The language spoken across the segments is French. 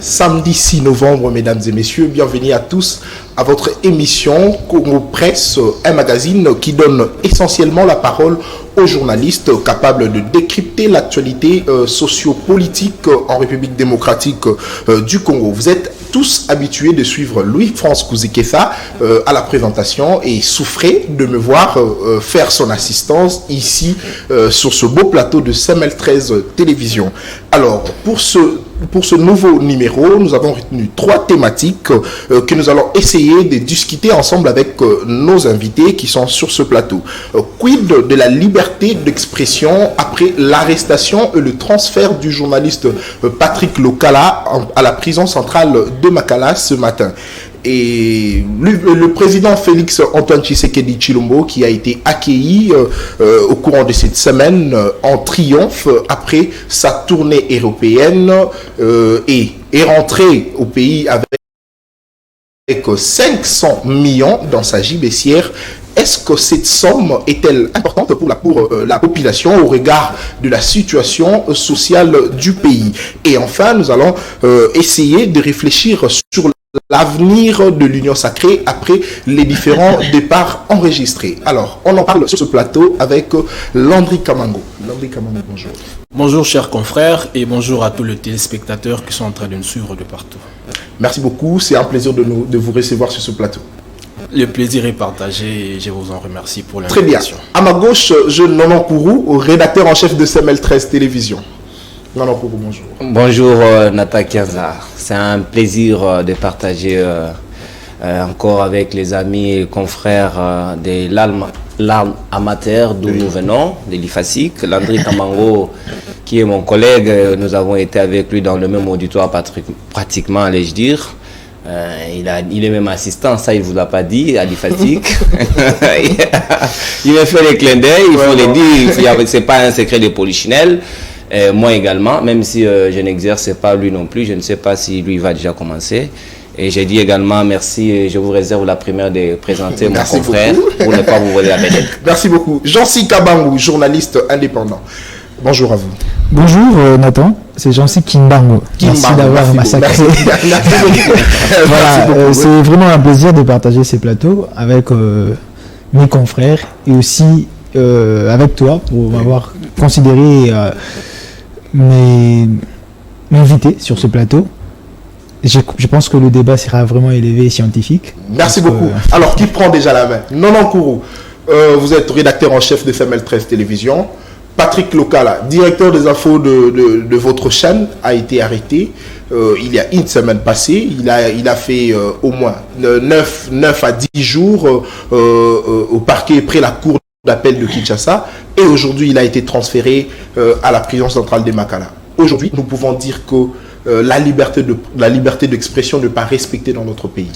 Samedi 6 novembre, mesdames et messieurs, bienvenue à tous à votre émission Congo Presse, un magazine qui donne essentiellement la parole aux journalistes capables de décrypter l'actualité sociopolitique en République démocratique du Congo. Vous êtes tous habitués de suivre Louis-France Kouzikessa à la présentation et souffrez de me voir faire son assistance ici sur ce beau plateau de CML13 Télévision. Alors, pour ce nouveau numéro, nous avons retenu 3 thématiques que nous allons essayer de discuter ensemble avec nos invités qui sont sur ce plateau. Quid de la liberté d'expression après l'arrestation et le transfert du journaliste Patrick Lokala à la prison centrale de Makala ce matin? Et le président Félix Antoine Tshisekedi Tshilombo qui a été accueilli au courant de cette semaine en triomphe après sa tournée européenne et est rentré au pays avec 500 millions dans sa gibecière. Est-ce que cette somme est-elle importante pour la population au regard de la situation sociale du pays? Et enfin, nous allons essayer de réfléchir sur l'avenir de l'Union sacrée après les différents départs enregistrés. Alors, on en parle sur ce plateau avec Landry Kamango. Landry Kamango, bonjour. Bonjour chers confrères et bonjour à tous les téléspectateurs qui sont en train de nous suivre de partout. Merci beaucoup, c'est un plaisir de vous recevoir sur ce plateau. Le plaisir est partagé et je vous en remercie pour l'invitation. Très bien. À ma gauche, je Nonon Kourou, rédacteur en chef de CML13 Télévision. Nonon Kourou, bonjour. Bonjour Nata Kianza. C'est un plaisir de partager encore avec les amis et confrères de l'âme amateur d'où nous venons, de l'IFASIC. Landry Kamango, qui est mon collègue, nous avons été avec lui dans le même auditoire pratiquement, allais-je dire. Il est même assistant, ça il ne vous l'a pas dit, à l'IFASIC. Il me fait les clins d'œil, il faut le dire, ce n'est pas un secret de polichinelle. Moi également, même si je n'exerce pas lui non plus, je ne sais pas si lui va déjà commencer. Et j'ai dit également merci et je vous réserve la première de présenter mon confrère pour ne pas vous voler la vedette. Merci beaucoup. Jean-Cy Kabangou, journaliste indépendant. Bonjour à vous. Bonjour Nathan, c'est Jean-Cy Kimbango. Merci d'avoir massacré. Voilà, c'est vraiment un plaisir de partager ces plateaux avec mes confrères et aussi avec toi pour m'avoir considéré m'inviter sur ce plateau. Je pense que le débat sera vraiment élevé et scientifique. Merci beaucoup. Alors, qui prend déjà la main? Nonon Kourou, vous êtes rédacteur en chef de CML13 Télévision. Patrick Lokala, directeur des infos de votre chaîne, a été arrêté il y a une semaine passée. Il a fait au moins 9 à 10 jours au parquet près la cour d'appel de Kinshasa. Et aujourd'hui, il a été transféré à la prison centrale de Makala. Aujourd'hui, nous pouvons dire que la liberté d'expression n'est pas respectée dans notre pays.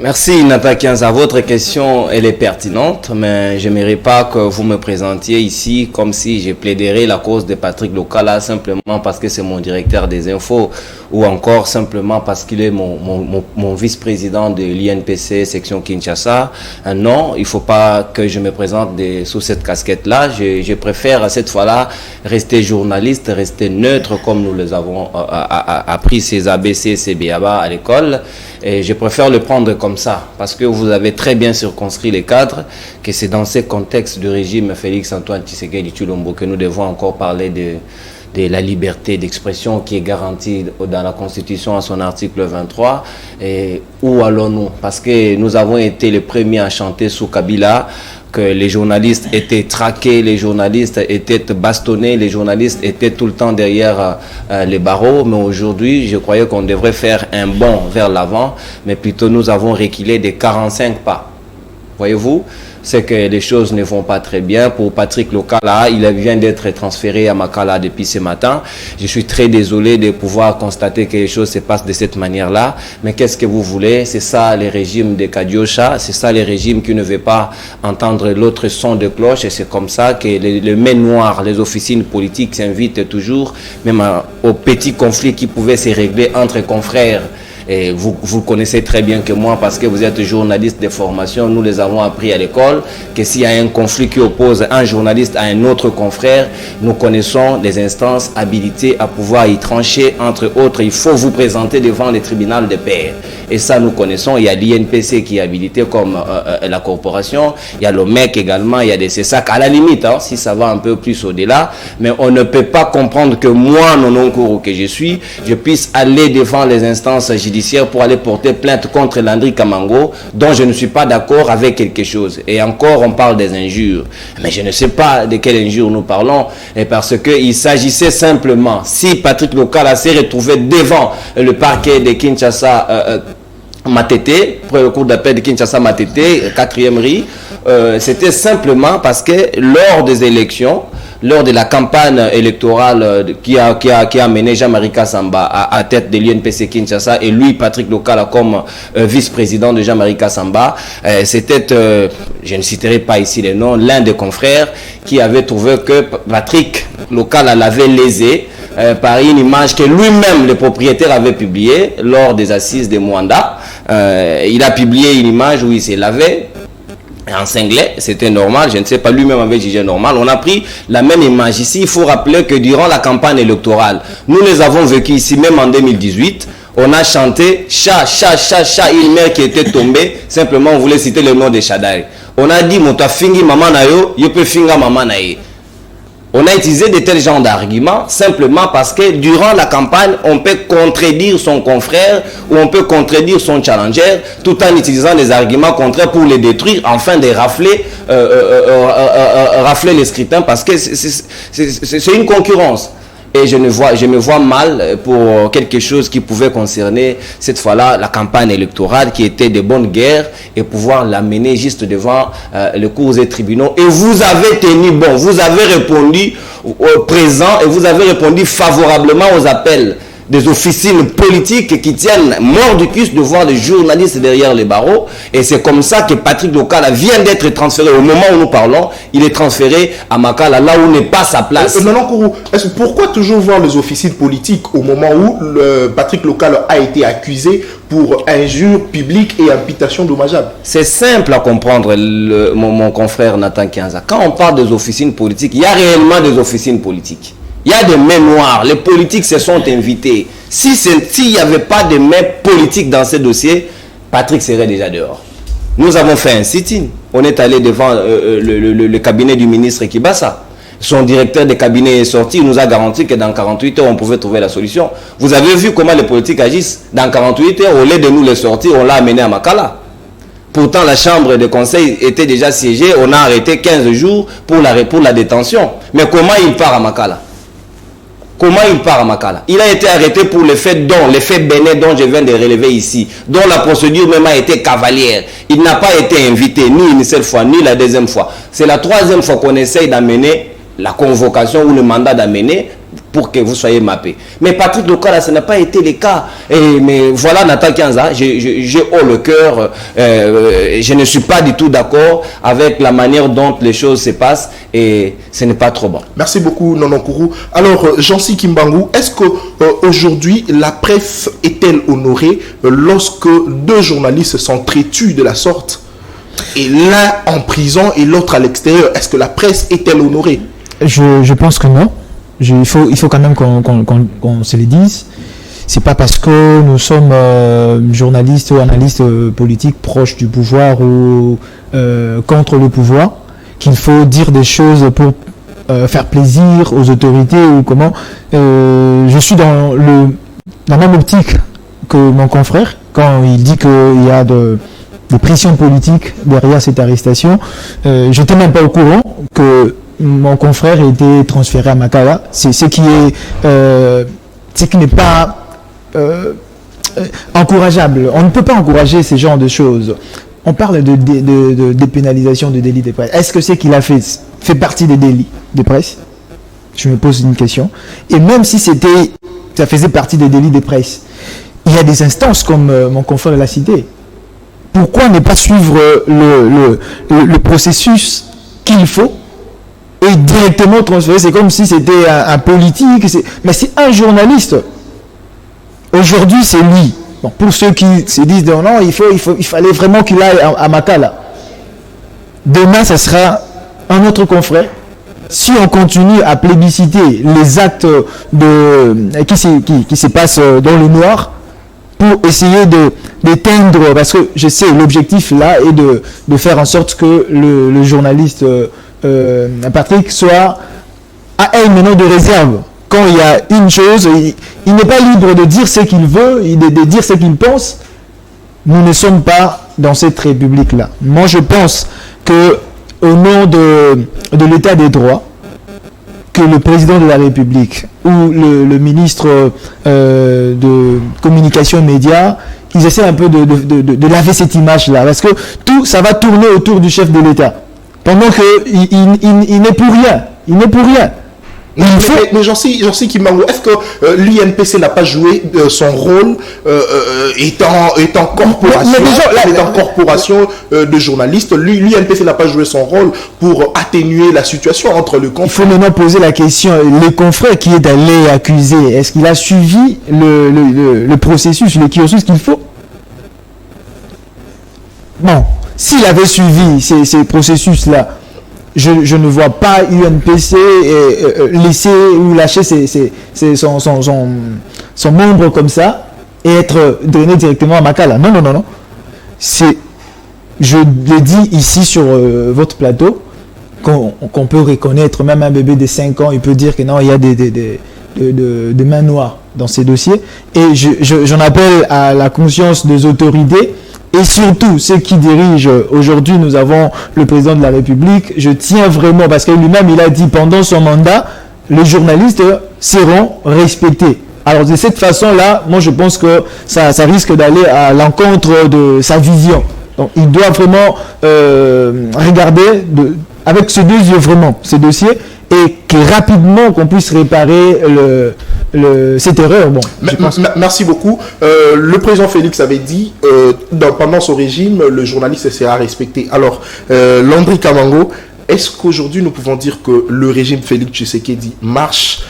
Merci Nata Kianza. Votre question elle est pertinente, mais je n'aimerais pas que vous me présentiez ici comme si je plaiderais la cause de Patrick Lokala simplement parce que c'est mon directeur des infos ou encore simplement parce qu'il est mon vice-président de l'INPC section Kinshasa. Non, il ne faut pas que je me présente sous cette casquette-là. Je préfère cette fois-là rester journaliste, rester neutre comme nous les avons appris ces ABC, ces BABA à l'école. Et je préfère le prendre comme ça, parce que vous avez très bien circonscrit les cadres, que c'est dans ce contexte du régime Félix Antoine Tshisekedi Tshilombo que nous devons encore parler de la liberté d'expression qui est garantie dans la Constitution à son article 23. Et où allons-nous? Parce que nous avons été les premiers à chanter sous Kabila que les journalistes étaient traqués, les journalistes étaient bastonnés, les journalistes étaient tout le temps derrière les barreaux. Mais aujourd'hui, je croyais qu'on devrait faire un bond vers l'avant, mais plutôt nous avons reculé de 45 pas. Voyez-vous, c'est que les choses ne vont pas très bien. Pour Patrick Lokala, il vient d'être transféré à Makala depuis ce matin. Je suis très désolé de pouvoir constater que les choses se passent de cette manière-là. Mais qu'est-ce que vous voulez? C'est ça les régimes de Kadiosha, c'est ça les régimes qui ne veulent pas entendre l'autre son de cloche. Et c'est comme ça que les mains noires, les officines politiques s'invitent toujours, même aux petits conflits qui pouvaient se régler entre confrères Et vous connaissez très bien que moi, parce que vous êtes journaliste de formation, nous les avons appris à l'école, que s'il y a un conflit qui oppose un journaliste à un autre confrère, nous connaissons des instances habilitées à pouvoir y trancher. Entre autres, il faut vous présenter devant les tribunaux de paix. Et ça, nous connaissons. Il y a l'INPC qui est habilité comme la corporation. Il y a l'OMEC également. Il y a des CESAC. À la limite, hein, si ça va un peu plus au-delà. Mais on ne peut pas comprendre que moi, Nononkuru que je suis, je puisse aller devant les instances judiciaires pour aller porter plainte contre Landry Kamango, dont je ne suis pas d'accord avec quelque chose. Et encore, on parle des injures. Mais je ne sais pas de quelles injures nous parlons. Et parce qu'il s'agissait simplement, si Patrick Lokala s'est retrouvé devant le parquet de Kinshasa, Matete, pour le cours d'appel de Kinshasa Matete, 4e RI, c'était simplement parce que lors des élections, lors de la campagne électorale qui a mené Jean-Marie Kassamba à tête de l'UNPC Kinshasa et lui, Patrick Lokala, comme vice-président de Jean-Marie Kassamba, c'était, je ne citerai pas ici les noms, l'un des confrères qui avait trouvé que Patrick Lokala l'avait lésé par une image que lui-même, le propriétaire, avait publiée lors des assises de Mwanda. Il a publié une image où il s'est lavé en cinglet, c'était normal, je ne sais pas, lui-même avait jugé normal. On a pris la même image ici. Il faut rappeler que durant la campagne électorale, nous les avons vécu ici, même en 2018. On a chanté chat, chat, chat, chat, une mère qui était tombée. Simplement, on voulait citer le nom de Shaddai. On a dit, Mota fingi maman na yo, yo peut finga maman na ye. On a utilisé de tels genres d'arguments simplement parce que durant la campagne, on peut contredire son confrère ou on peut contredire son challenger tout en utilisant des arguments contraires pour les détruire, afin de rafler les scrutins, parce que c'est une concurrence. Et je me vois mal pour quelque chose qui pouvait concerner cette fois-là la campagne électorale, qui était de bonne guerre, et pouvoir l'amener juste devant les cours et tribunaux. Et vous avez tenu bon, vous avez répondu présent et vous avez répondu favorablement aux appels des officines politiques qui tiennent mordicus de voir des journalistes derrière les barreaux. Et c'est comme ça que Patrick Lokala vient d'être transféré. Au moment où nous parlons, il est transféré à Makala, là où n'est pas sa place. Nononkuru, pourquoi toujours voir les officines politiques au moment où Patrick Lokala a été accusé pour injure publique et imputation dommageable? C'est simple à comprendre, mon confrère Nathan Kianza. Quand on parle des officines politiques, il y a réellement des officines politiques. Il y a des mains noires. Les politiques se sont invités. S'il n'y avait pas de mains politiques dans ce dossier, Patrick serait déjà dehors. Nous avons fait un sit-in. On est allé devant le cabinet du ministre Kibasa. Son directeur de cabinet est sorti. Il nous a garanti que dans 48 heures, on pouvait trouver la solution. Vous avez vu comment les politiques agissent. Dans 48 heures, au lieu de nous les sortir, on l'a amené à Makala. Pourtant, la chambre de conseil était déjà siégée. On a arrêté 15 jours pour la détention. Mais comment il part à Makala? Comment il part à Makala? Il a été arrêté pour le fait Bénin dont je viens de relever ici, dont la procédure même a été cavalière. Il n'a pas été invité, ni une seule fois, ni la deuxième fois. C'est la troisième fois qu'on essaye d'amener la convocation ou le mandat d'amener pour que vous soyez mappé. Mais Patrick Lokala, ce n'a pas été le cas. Mais voilà, Nathan Kianza, j'ai haut le cœur. Je ne suis pas du tout d'accord avec la manière dont les choses se passent et ce n'est pas trop bon. Merci beaucoup, Nononkuru. Alors, Jancy Kimbangu, est-ce qu'aujourd'hui, la presse est-elle honorée lorsque deux journalistes sont traitus de la sorte, et l'un en prison et l'autre à l'extérieur? Est-ce que la presse est-elle honorée? Je pense que non. Il faut quand même qu'on se le dise. C'est pas parce que nous sommes journalistes ou analystes politiques proches du pouvoir ou contre le pouvoir qu'il faut dire des choses pour faire plaisir aux autorités ou comment. Je suis dans la même optique que mon confrère quand il dit qu'il y a des pressions politiques derrière cette arrestation. Je n'étais même pas au courant que mon confrère a été transféré à Makala. C'est ce qui n'est pas encourageable. On ne peut pas encourager ce genre de choses. On parle de dépénalisation de délits de presse. Est-ce que ce qu'il a fait partie des délits de presse? Je me pose une question. Et même si ça faisait partie des délits de presse, il y a des instances comme mon confrère l'a cité. Pourquoi ne pas suivre le processus qu'il faut et directement transférer? C'est comme si c'était un politique, mais c'est un journaliste. Aujourd'hui, c'est lui Bon, pour ceux qui se disent non, il fallait vraiment qu'il aille à Makala. Demain, ça sera un autre confrère. Si on continue à plébisciter les actes qui se passent dans le noir pour essayer d'éteindre, parce que je sais, l'objectif là est de faire en sorte que le journaliste Patrick soit à un moment de réserve. Quand il y a une chose, il n'est pas libre de dire ce qu'il veut, de dire ce qu'il pense. Nous ne sommes pas dans cette république-là. Moi, je pense que au nom de l'état des droits, que le président de la République ou le ministre de communication et médias, ils essaient un peu de laver cette image-là, parce que tout ça va tourner autour du chef de l'État, pendant qu'il n'est pour rien. Il n'est pour rien. Mais j'en sais Kimbango, est-ce que l'UNPC n'a pas joué son rôle étant corporation de journalistes? L'UNPC n'a pas joué son rôle pour atténuer la situation entre le confrère. Il faut maintenant poser la question, le confrère qui est allé accuser, est-ce qu'il a suivi le processus, le cursus qu'il faut? Bon, s'il avait suivi ces processus-là, je ne vois pas UNPC laisser ou lâcher son membre comme ça et être drainé directement à Makala. Non. Je le dis ici sur votre plateau, qu'on peut reconnaître, même un bébé de 5 ans, il peut dire que non, il y a des mains noires dans ces dossiers. Et j'en appelle à la conscience des autorités. Et surtout, ceux qui dirigent aujourd'hui, nous avons le président de la République. Je tiens vraiment, parce que lui-même, il a dit pendant son mandat, les journalistes seront respectés. Alors de cette façon-là, moi je pense que ça risque d'aller à l'encontre de sa vision. Donc il doit vraiment regarder avec ses deux yeux vraiment ces dossiers et que rapidement qu'on puisse réparer cette erreur. Bon, merci beaucoup. Le président Félix avait dit pendant son régime, le journaliste sera respecté. Alors, Landry Kamango, est-ce qu'aujourd'hui nous pouvons dire que le régime Félix Tshisekedi marche,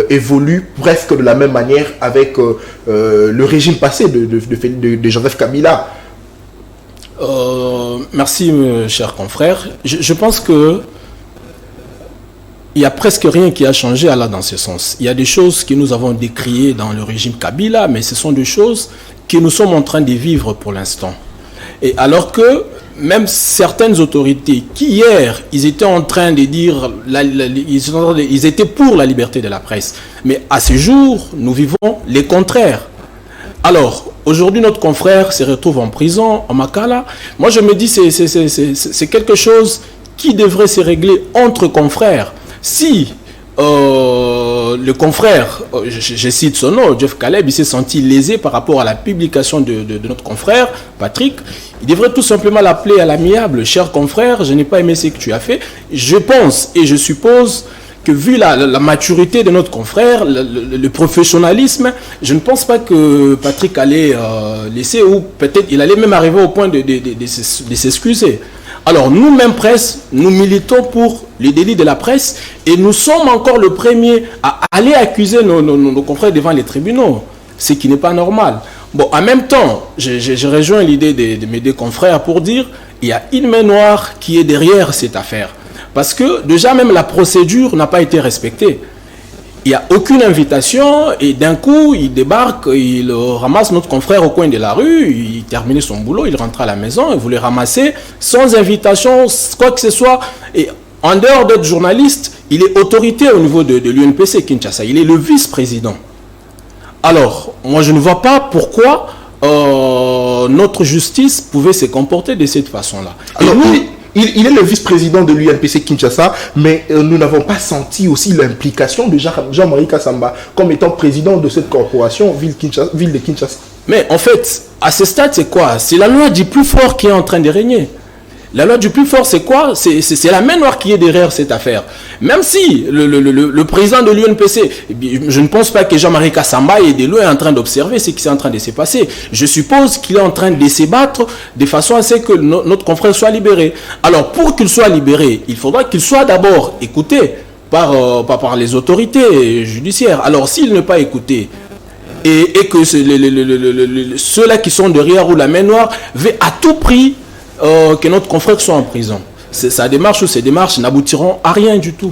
évolue presque de la même manière avec le régime passé de Joseph Kabila? Merci, cher confrère. Je pense que il n'y a presque rien qui a changé dans ce sens. Il y a des choses que nous avons décriées dans le régime Kabila, mais ce sont des choses que nous sommes en train de vivre pour l'instant. Et alors que même certaines autorités qui hier, ils étaient en train de dire, ils étaient pour la liberté de la presse. Mais à ce jour, nous vivons les contraires. Alors, aujourd'hui, notre confrère se retrouve en prison, en Makala. Moi, je me dis, c'est quelque chose qui devrait se régler entre confrères. Si le confrère, je cite son nom, Jeff Caleb, il s'est senti lésé par rapport à la publication de notre confrère, Patrick, il devrait tout simplement l'appeler à l'amiable. Cher confrère, je n'ai pas aimé ce que tu as fait. Je pense et je suppose que vu la maturité de notre confrère, le professionnalisme, je ne pense pas que Patrick allait laisser, ou peut-être il allait même arriver au point de s'excuser. Alors, nous-mêmes, presse, nous militons pour les délits de la presse et nous sommes encore le premier à aller accuser nos confrères devant les tribunaux, ce qui n'est pas normal. Bon, en même temps, je rejoins l'idée de mes deux confrères pour dire qu'il y a une main noire qui est derrière cette affaire. Parce que déjà même la procédure n'a pas été respectée. Il n'y a aucune invitation et d'un coup, il débarque, il ramasse notre confrère au coin de la rue, il terminait son boulot, il rentre à la maison, il voulait ramasser sans invitation, quoi que ce soit. Et en dehors d'être journaliste, il est autorité au niveau de l'UNPC Kinshasa, il est le vice-président. Alors, moi je ne vois pas pourquoi notre justice pouvait se comporter de cette façon-là. Alors, il est le vice-président de l'UNPC Kinshasa, mais nous n'avons pas senti aussi l'implication de Jean-Marie Kassamba comme étant président de cette corporation ville de Kinshasa. Mais en fait, à ce stade, c'est quoi? C'est la loi du plus fort qui est en train de régner. La loi du plus fort, c'est quoi? C'est la main noire qui est derrière cette affaire. Même si le président de l'UNPC, je ne pense pas que Jean-Marie Kassamba est de loin en train d'observer ce qui est en train de se passer. Je suppose qu'il est en train de se battre de façon à ce que notre confrère soit libéré. Alors, pour qu'il soit libéré, il faudra qu'il soit d'abord écouté par les autorités judiciaires. Alors, s'il n'est pas écouté, et que ceux-là qui sont derrière ou la main noire veulent à tout prix que notre confrère soit en prison. Sa démarche ou ces démarches n'aboutiront à rien du tout.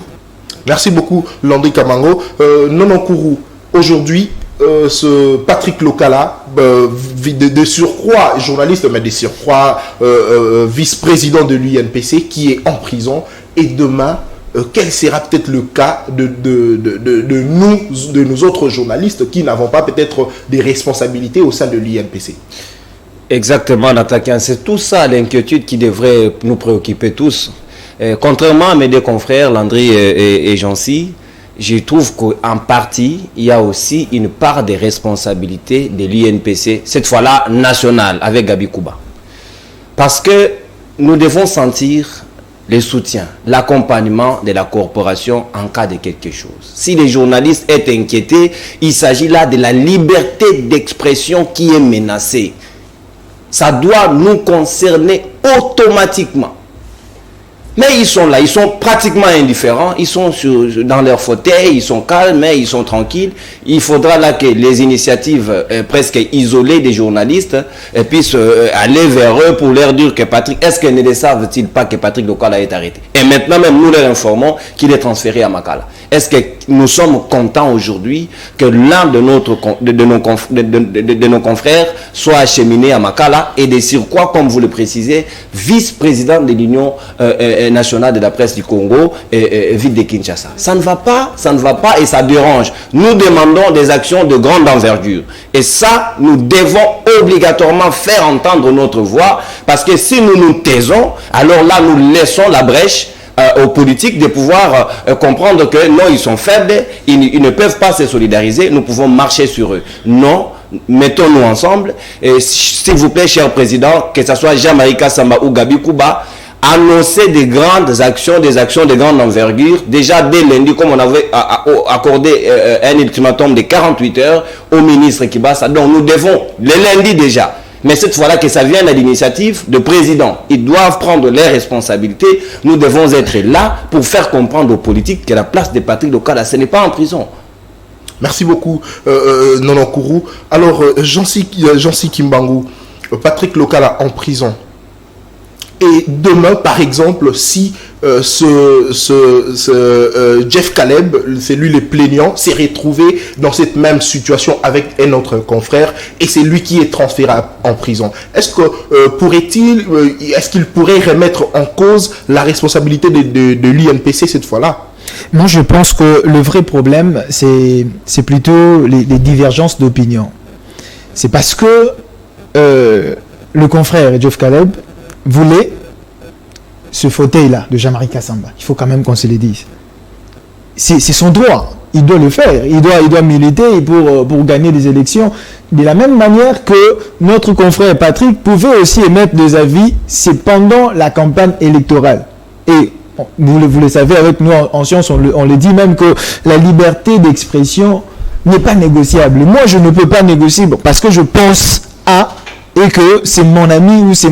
Merci beaucoup, Landry Kamango. Nonokourou, aujourd'hui, ce Patrick Lokala, de surcroît journaliste, mais de surcroît vice-président de l'UNPC, qui est en prison, et demain, quel sera peut-être le cas de nous autres journalistes qui n'avons pas peut-être des responsabilités au sein de l'UNPC? Exactement, Natakian. C'est tout ça l'inquiétude qui devrait nous préoccuper tous. Contrairement à mes deux confrères, Landry et Jancy, je trouve qu'en partie, il y a aussi une part des responsabilités de l'UNPC, cette fois-là nationale, avec Gabi Kouba. Parce que nous devons sentir le soutien, l'accompagnement de la corporation en cas de quelque chose. Si les journalistes sont inquiétés, il s'agit là de la liberté d'expression qui est menacée. Ça doit nous concerner automatiquement. Mais ils sont là, ils sont pratiquement indifférents, ils sont dans leur fauteuil, ils sont calmes, ils sont tranquilles. Il faudra là que les initiatives presque isolées des journalistes puissent aller vers eux pour leur dire que Patrick, est-ce qu'ils ne savent-ils pas que Patrick Lokala est arrêté? Et maintenant même nous leur informons qu'il est transféré à Makala. Est-ce que nous sommes contents aujourd'hui que l'un de nos confrères soit acheminé à Makala et de surcroît, comme vous le précisez, vice-président de l'Union nationale de la presse du Congo, ville de Kinshasa. Ça ne va pas et ça dérange. Nous demandons des actions de grande envergure. Et ça, nous devons obligatoirement faire entendre notre voix parce que si nous nous taisons, alors là, nous laissons la brèche aux politiques de pouvoir comprendre que non, ils sont faibles, ils ne peuvent pas se solidariser, nous pouvons marcher sur eux. Non, mettons-nous ensemble. S'il vous plaît, cher président, que ce soit Jean-Marie Kassamba ou Gabi Kouba, annoncer des grandes actions, des actions de grande envergure. Déjà dès lundi, comme on avait accordé un ultimatum de 48 heures au ministre Kibasa, donc nous devons, le lundi déjà, mais cette fois-là que ça vienne à l'initiative de président. Ils doivent prendre leurs responsabilités. Nous devons être là pour faire comprendre aux politiques que la place de Patrick Lokala, ce n'est pas en prison. Merci beaucoup, Nonokourou. Alors, Jancy Kimbangu, Patrick Lokala en prison. Et demain, par exemple, si Jeff Caleb, c'est lui le plaignant, s'est retrouvé dans cette même situation avec un autre confrère et c'est lui qui est transféré en prison. Est-ce qu'il pourrait remettre en cause la responsabilité de l'UNPC cette fois-là? Moi, je pense que le vrai problème, c'est plutôt les divergences d'opinion. C'est parce que le confrère Jeff Caleb voulait ce fauteuil-là de Jean-Marie Kassamba. Il faut quand même qu'on se le dise. C'est son droit. Il doit le faire. Il doit militer pour gagner des élections. De la même manière que notre confrère Patrick pouvait aussi émettre des avis, c'est pendant la campagne électorale. Et vous le savez, avec nous en science, on le dit même que la liberté d'expression n'est pas négociable. Moi, je ne peux pas négocier parce que je pense et que c'est mon ami ou c'est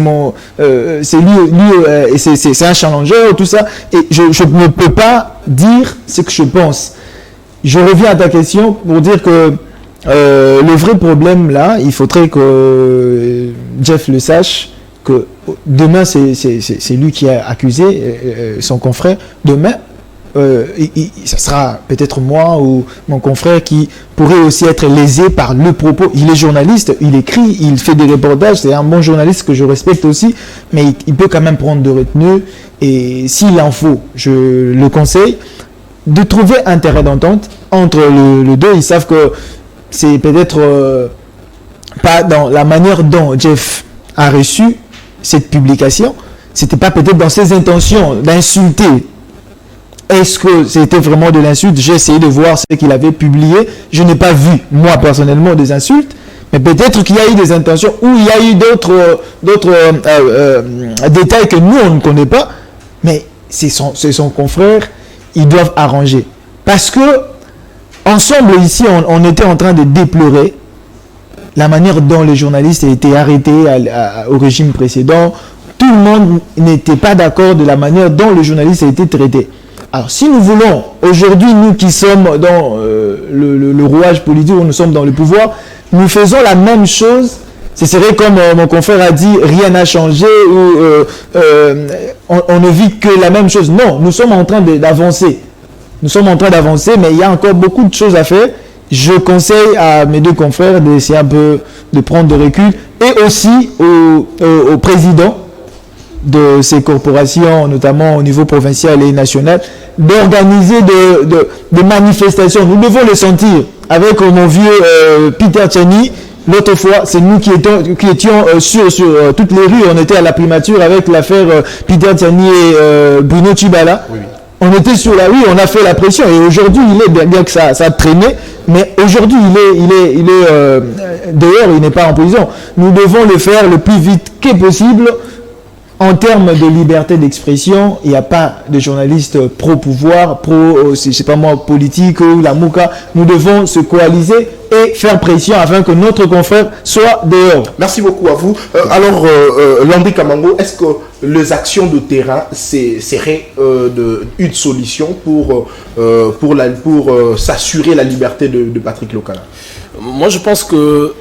un challenger, tout ça, et je ne peux pas dire ce que je pense. Je reviens à ta question pour dire que le vrai problème là, il faudrait que Jeff le sache, que demain c'est lui qui a accusé son confrère. Demain ça sera peut-être moi ou mon confrère qui pourrait aussi être lésé par le propos. Il est journaliste, il écrit, il fait des reportages, c'est un bon journaliste que je respecte aussi, mais il peut quand même prendre de retenue et s'il en faut, je le conseille de trouver un terrain d'entente entre les deux. Ils savent que c'est peut-être pas dans la manière dont Jeff a reçu cette publication, c'était pas peut-être dans ses intentions d'insulter. Est-ce que c'était vraiment de l'insulte? J'ai essayé de voir ce qu'il avait publié. Je n'ai pas vu, moi, personnellement, des insultes. Mais peut-être qu'il y a eu des intentions ou il y a eu d'autres détails que nous, on ne connaît pas. Mais c'est son confrère. Ils doivent arranger. Parce que, ensemble, ici, on était en train de déplorer la manière dont les journalistes ont été arrêtés au régime précédent. Tout le monde n'était pas d'accord de la manière dont le journaliste a été traité. Alors, si nous voulons, aujourd'hui, nous qui sommes dans le rouage politique, où nous sommes dans le pouvoir, nous faisons la même chose. Ce serait comme mon confrère a dit, rien n'a changé, ou on ne vit que la même chose. Non, nous sommes en train d'avancer. Nous sommes en train d'avancer, mais il y a encore beaucoup de choses à faire. Je conseille à mes deux confrères d'essayer un peu de prendre de recul, et aussi au président de ces corporations, notamment au niveau provincial et national, d'organiser des manifestations. Nous devons le sentir. Avec mon vieux Peter Tchani, l'autre fois, c'est nous qui étions sur toutes les rues. On était à la primature avec l'affaire Peter Tchani et Bruno Tchibala. Oui. On était sur la rue, on a fait la pression. Et aujourd'hui, il est bien que ça a traîné, mais aujourd'hui, il est dehors, il n'est pas en prison. Nous devons le faire le plus vite que possible. En termes de liberté d'expression, il n'y a pas de journalistes pro-pouvoir, je sais pas moi, politique ou la mouka. Nous devons se coaliser et faire pression afin que notre confrère soit dehors. Merci beaucoup à vous. Alors, Landry Kamango, est-ce que les actions de terrain seraient une solution pour s'assurer la liberté de Patrick Lokala? Moi, je pense que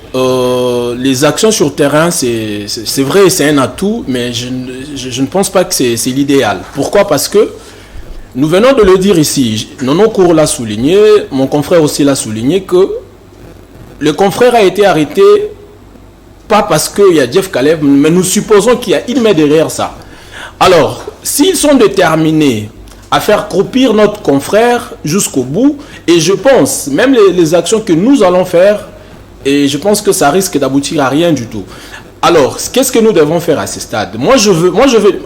les actions sur terrain, c'est vrai, c'est un atout, mais je ne pense pas que c'est l'idéal. Pourquoi? Parce que nous venons de le dire ici, Nono Kour l'a souligné, mon confrère aussi l'a souligné, que le confrère a été arrêté pas parce qu'il y a Jeff Kalev, mais nous supposons qu'il y a une main derrière ça. Alors, s'ils sont déterminés à faire croupir notre confrère jusqu'au bout, et je pense, même les actions que nous allons faire, et je pense que ça risque d'aboutir à rien du tout. Alors, qu'est-ce que nous devons faire à ce stade? Moi, je veux,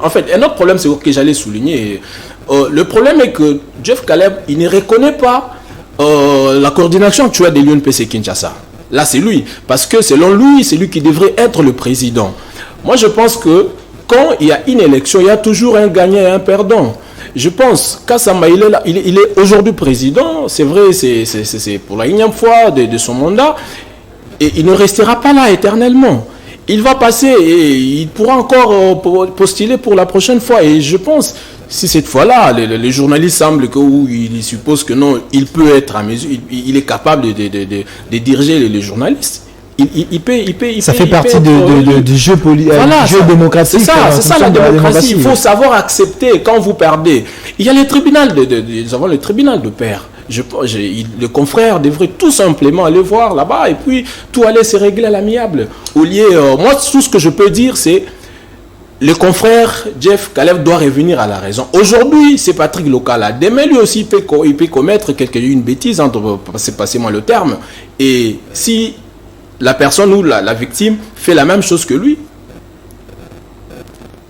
en fait, un autre problème, c'est que j'allais souligner. Le problème est que Jeff Caleb, il ne reconnaît pas la coordination actuelle de l'UNPC Kinshasa. Là, c'est lui. Parce que selon lui, c'est lui qui devrait être le président. Moi, je pense que quand il y a une élection, il y a toujours un gagnant et un perdant. Je pense qu'Assama, il est aujourd'hui président, c'est vrai, c'est pour la énième fois de son mandat, et il ne restera pas là éternellement. Il va passer et il pourra encore postuler pour la prochaine fois. Et je pense, si cette fois-là, les journalistes semblent ils supposent que non, il peut être à mesure, il est capable de diriger les journalistes. Il peut, ça fait partie du jeu démocratique. C'est ça la démocratie. Il faut savoir accepter quand vous perdez. Il y a le tribunal nous avons le tribunal de pair. Le confrère devrait tout simplement aller voir là-bas et puis tout aller se régler à l'amiable. Au lieu, moi, tout ce que je peux dire, c'est le confrère Jeff Caleb doit revenir à la raison. Aujourd'hui, c'est Patrick Lokala. Demain, lui aussi, il peut commettre une bêtise, passez-moi le terme. Et si la personne ou la victime fait la même chose que lui.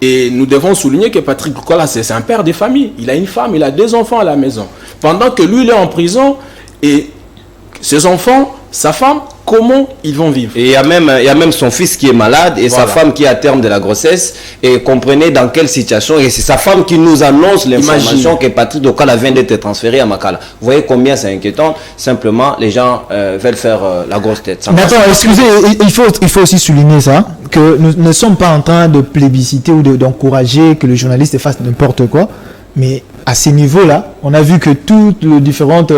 Et nous devons souligner que Patrick Lokala, c'est un père de famille. Il a une femme, il a 2 enfants à la maison. Pendant que lui, il est en prison, et ses enfants, sa femme, comment ils vont vivre? Et il y a même son fils qui est malade et sa femme qui est à terme de la grossesse. Et comprenez dans quelle situation. Et c'est sa femme qui nous annonce l'information que Patrick Lokala vient d'être transféré à Makala. Vous voyez combien c'est inquiétant. Simplement, les gens veulent faire la grosse tête. Mais attends, excusez, il faut aussi souligner ça, que nous ne sommes pas en train de plébisciter ou d'encourager que le journaliste fasse n'importe quoi. Mais à ces niveaux-là, on a vu que toutes les différentes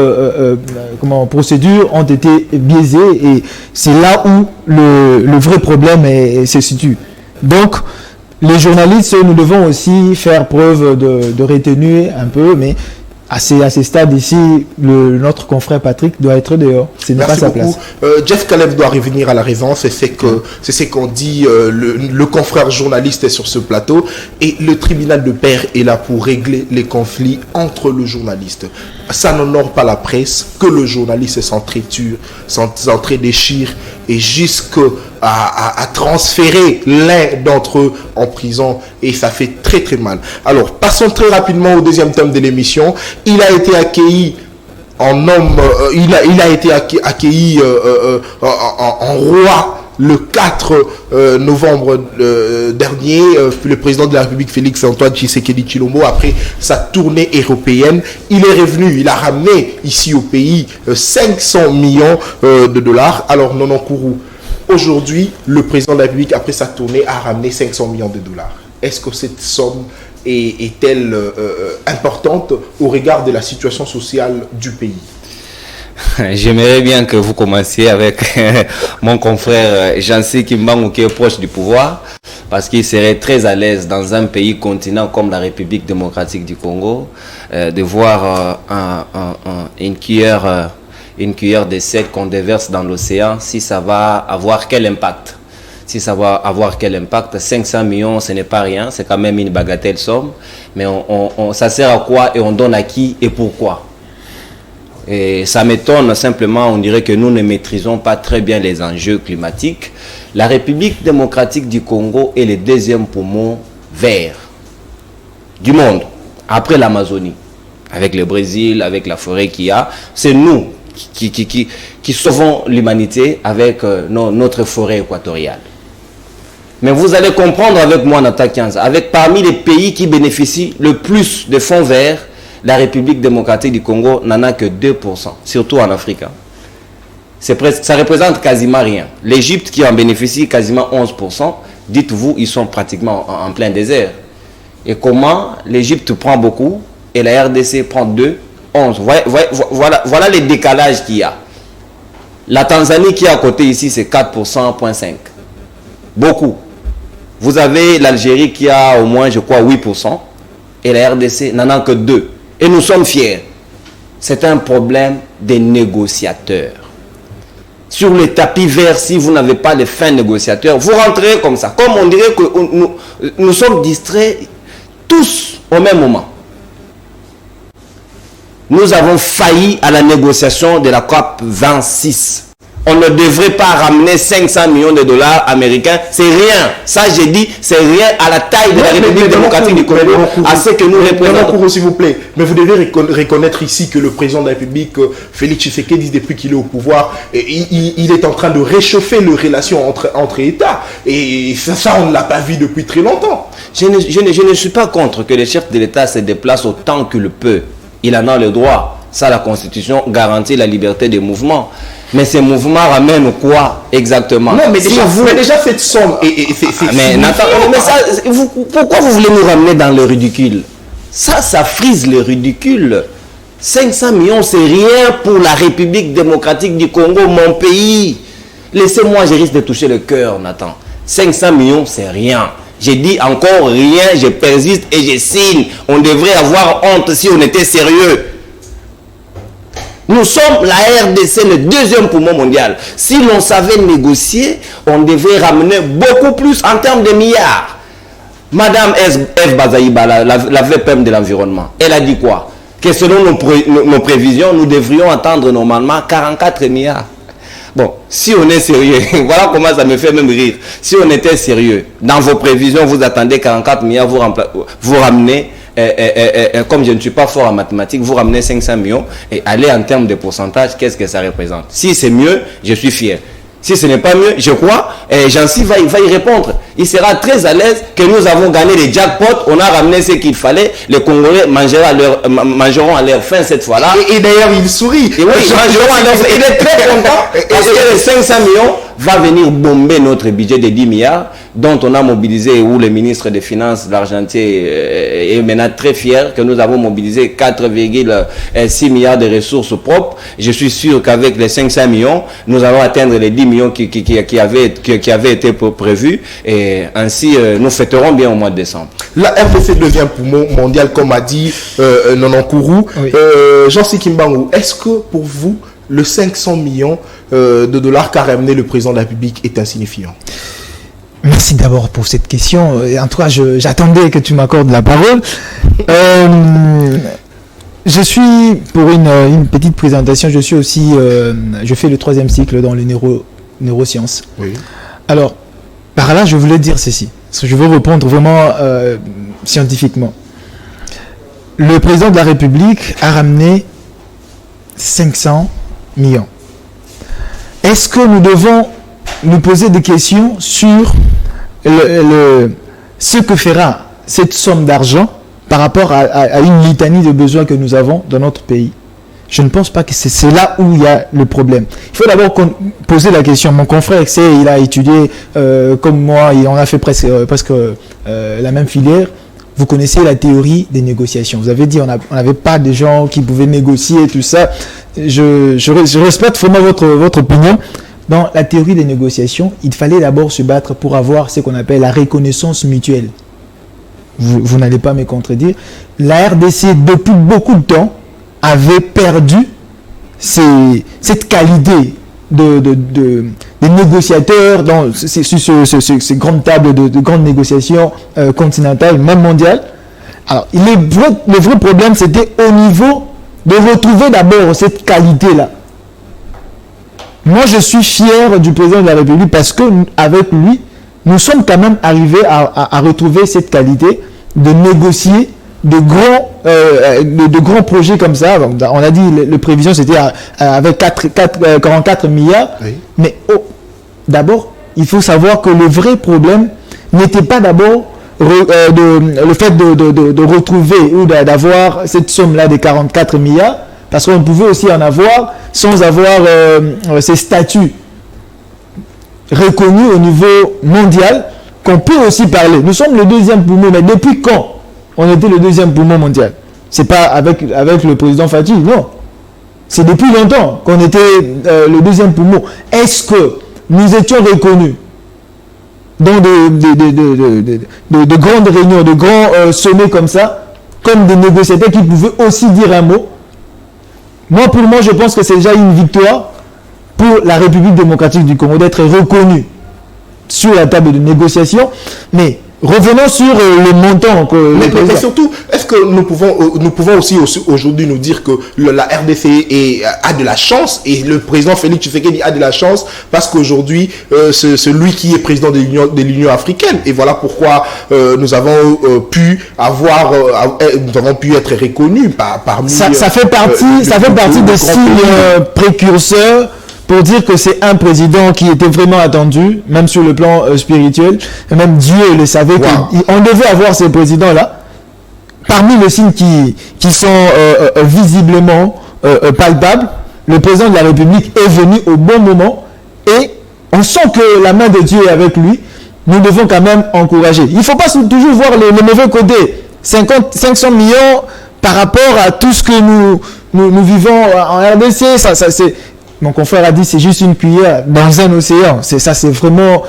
procédures ont été biaisées et c'est là où le vrai problème se situe. Donc, les journalistes, nous devons aussi faire preuve de retenue un peu, mais à ces stades ici, notre confrère Patrick doit être dehors. Ce n'est pas sa place. Jeff Caleb doit revenir à la raison. C'est ce qu'on dit. Le confrère journaliste est sur ce plateau et le tribunal de pair est là pour régler les conflits entre le journaliste. Ça n'honore pas la presse que le journaliste s'entre-déchire et jusqu'à transférer l'un d'entre eux en prison, et ça fait très très mal. Alors passons très rapidement au deuxième thème de l'émission. Il a été accueilli en homme, il a été accueilli en roi le 4 novembre dernier. Le président de la République, Félix Antoine Tshisekedi Tshilombo, après sa tournée européenne, il est revenu, il a ramené ici au pays 500 millions de dollars. Alors Nono Kourou, aujourd'hui, le président de la République, après sa tournée, a ramené 500 millions de dollars. Est-ce que cette somme est-elle importante au regard de la situation sociale du pays? J'aimerais bien que vous commenciez avec mon confrère Jancy Kimbangu qui est proche du pouvoir, parce qu'il serait très à l'aise dans un pays continent comme la République démocratique du Congo de voir une cuillère de sel qu'on déverse dans l'océan, si ça va avoir quel impact. Si ça va avoir quel impact. 500 millions, ce n'est pas rien, c'est quand même une bagatelle somme, mais ça sert à quoi et on donne à qui et pourquoi? Et ça m'étonne simplement, on dirait que nous ne maîtrisons pas très bien les enjeux climatiques. La République démocratique du Congo est le deuxième poumon vert du monde, après l'Amazonie, avec le Brésil, avec la forêt qu'il y a. C'est nous qui sauvons l'humanité avec notre forêt équatoriale. Mais vous allez comprendre avec moi, Nata Kianza, avec parmi les pays qui bénéficient le plus de fonds verts, la République démocratique du Congo n'en a que 2%, surtout en Afrique. Ça représente quasiment rien. L'Égypte qui en bénéficie quasiment 11%, dites-vous, ils sont pratiquement en plein désert. Et comment l'Égypte prend beaucoup et la RDC prend 2, 11. Voilà les décalages qu'il y a. La Tanzanie qui est à côté ici, c'est 4%,5. Beaucoup. Vous avez l'Algérie qui a au moins, je crois, 8%. Et la RDC n'en a que 2. Et nous sommes fiers. C'est un problème des négociateurs. Sur le tapis vert, si vous n'avez pas les fins négociateurs, vous rentrez comme ça. Comme on dirait que nous sommes distraits tous au même moment. Nous avons failli à la négociation de la COP 26. On ne devrait pas ramener 500 millions de dollars américains. C'est rien. Ça, j'ai dit, c'est rien à la taille de la République démocratique du Congo, à ce que nous représentons. S'il vous plaît. Mais vous devez reconnaître ici que le président de la République, Félix Tshisekedi, depuis qu'il est au pouvoir, il est en train de réchauffer les relations entre États. Et ça, on ne l'a pas vu depuis très longtemps. Je ne suis pas contre que le chef de l'État se déplace autant qu'il peut. Il en a le droit. Ça, la Constitution garantit la liberté des mouvements. Mais ces mouvements ramènent quoi exactement? Non, mais déjà cette somme. Mais Nathan, pourquoi vous voulez nous ramener dans le ridicule? Ça frise le ridicule. 500 millions, c'est rien pour la République démocratique du Congo, mon pays. Laissez-moi, je risque de toucher le cœur, Nathan. 500 millions, c'est rien. J'ai dit encore rien, je persiste et je signe. On devrait avoir honte si on était sérieux. Nous sommes la RDC, le deuxième poumon mondial. Si l'on savait négocier, on devait ramener beaucoup plus en termes de milliards. Madame F. Bazaïba, la VPM de l'environnement, elle a dit quoi? Que selon nos prévisions, nous devrions attendre normalement 44 milliards. Bon, si on est sérieux, voilà comment ça me fait même rire. Si on était sérieux, dans vos prévisions, vous attendez 44 milliards, vous ramenez... comme je ne suis pas fort en mathématiques, vous ramenez 500 millions et allez en termes de pourcentage, qu'est-ce que ça représente? Si c'est mieux, je suis fier. Si ce n'est pas mieux, je crois, Jancy va y répondre. Il sera très à l'aise que nous avons gagné les jackpots, on a ramené ce qu'il fallait, les Congolais mangeront à leur faim cette fois-là. Et d'ailleurs, il sourit. Et oui, mangeront à leur faim. Il est très content parce que les 500 millions va venir bomber notre budget de 10 milliards dont on a mobilisé, où le ministre des Finances, l'Argentier, est maintenant très fier que nous avons mobilisé 4,6 milliards de ressources propres. Je suis sûr qu'avec les 500 millions, nous allons atteindre les 10 millions qui avaient été prévus. Et ainsi, nous fêterons bien au mois de décembre. La RDC devient poumon mondial, comme a dit Nonankourou. Oui. Jancy Kimbangu, est-ce que pour vous, le 500 millions de dollars qu'a ramené le président de la République est insignifiant? Merci d'abord pour cette question. En tout cas, j'attendais que tu m'accordes la parole. Je suis, pour une petite présentation, je suis aussi, je fais le 3e cycle dans les neurosciences. Oui. Alors, par là, je voulais dire ceci. Parce que je veux répondre vraiment scientifiquement. Le président de la République a ramené 500 millions. Est-ce que nous devons nous poser des questions sur ce que fera cette somme d'argent par rapport à une litanie de besoins que nous avons dans notre pays? Je ne pense pas que c'est là où il y a le problème. Il faut d'abord poser la question. Mon confrère, il a étudié comme moi, et on a fait presque la même filière. vous connaissez la théorie des négociations. Vous avez dit on n'avait pas de gens qui pouvaient négocier tout ça. Je respecte vraiment votre opinion. Dans la théorie des négociations, il fallait d'abord se battre pour avoir ce qu'on appelle la reconnaissance mutuelle. Vous n'allez pas me contredire. La RDC, depuis beaucoup de temps, avait perdu cette qualité de négociateurs dans ces grandes tables de grandes négociations continentales, même mondiales. Alors, le vrai problème, c'était au niveau de retrouver d'abord cette qualité-là. Moi, je suis fier du président de la République parce qu'avec lui, nous sommes quand même arrivés à retrouver cette qualité de négocier de grands projets comme ça. On a dit le prévision c'était avec 44 milliards. Oui. Mais d'abord, il faut savoir que le vrai problème n'était pas d'abord le fait de retrouver ou d'avoir cette somme-là de 44 milliards, parce qu'on pouvait aussi en avoir sans avoir ces statuts reconnus au niveau mondial, qu'on peut aussi parler. Nous sommes le deuxième poumon, mais depuis quand on était le deuxième poumon mondial? C'est pas avec le président Fathi, non. C'est depuis longtemps qu'on était le deuxième poumon. Est-ce que nous étions reconnus dans de grandes réunions, de grands sommets comme ça, comme des négociateurs qui pouvaient aussi dire un mot? Moi, pour moi, je pense que c'est déjà une victoire pour la République démocratique du Congo d'être reconnue sur la table de négociation. Mais revenons sur le montant que... Mais surtout, est-ce que nous pouvons aussi aujourd'hui nous dire que la RDC a de la chance, et le président Félix Tshisekedi a de la chance parce qu'aujourd'hui, c'est lui qui est président de l'Union africaine. Et voilà pourquoi nous avons pu être reconnus parmi... Ça fait partie des signes précurseurs pour dire que c'est un président qui était vraiment attendu, même sur le plan spirituel. Et même Dieu le savait, qu'on devait avoir ces présidents-là. Parmi les signes qui sont visiblement palpables, le président de la République est venu au bon moment et on sent que la main de Dieu est avec lui. Nous devons quand même encourager. Il ne faut pas toujours voir le mauvais côté. 500 millions par rapport à tout ce que nous vivons en RDC, ça c'est... Mon confrère a dit c'est juste une cuillère dans un océan. C'est vraiment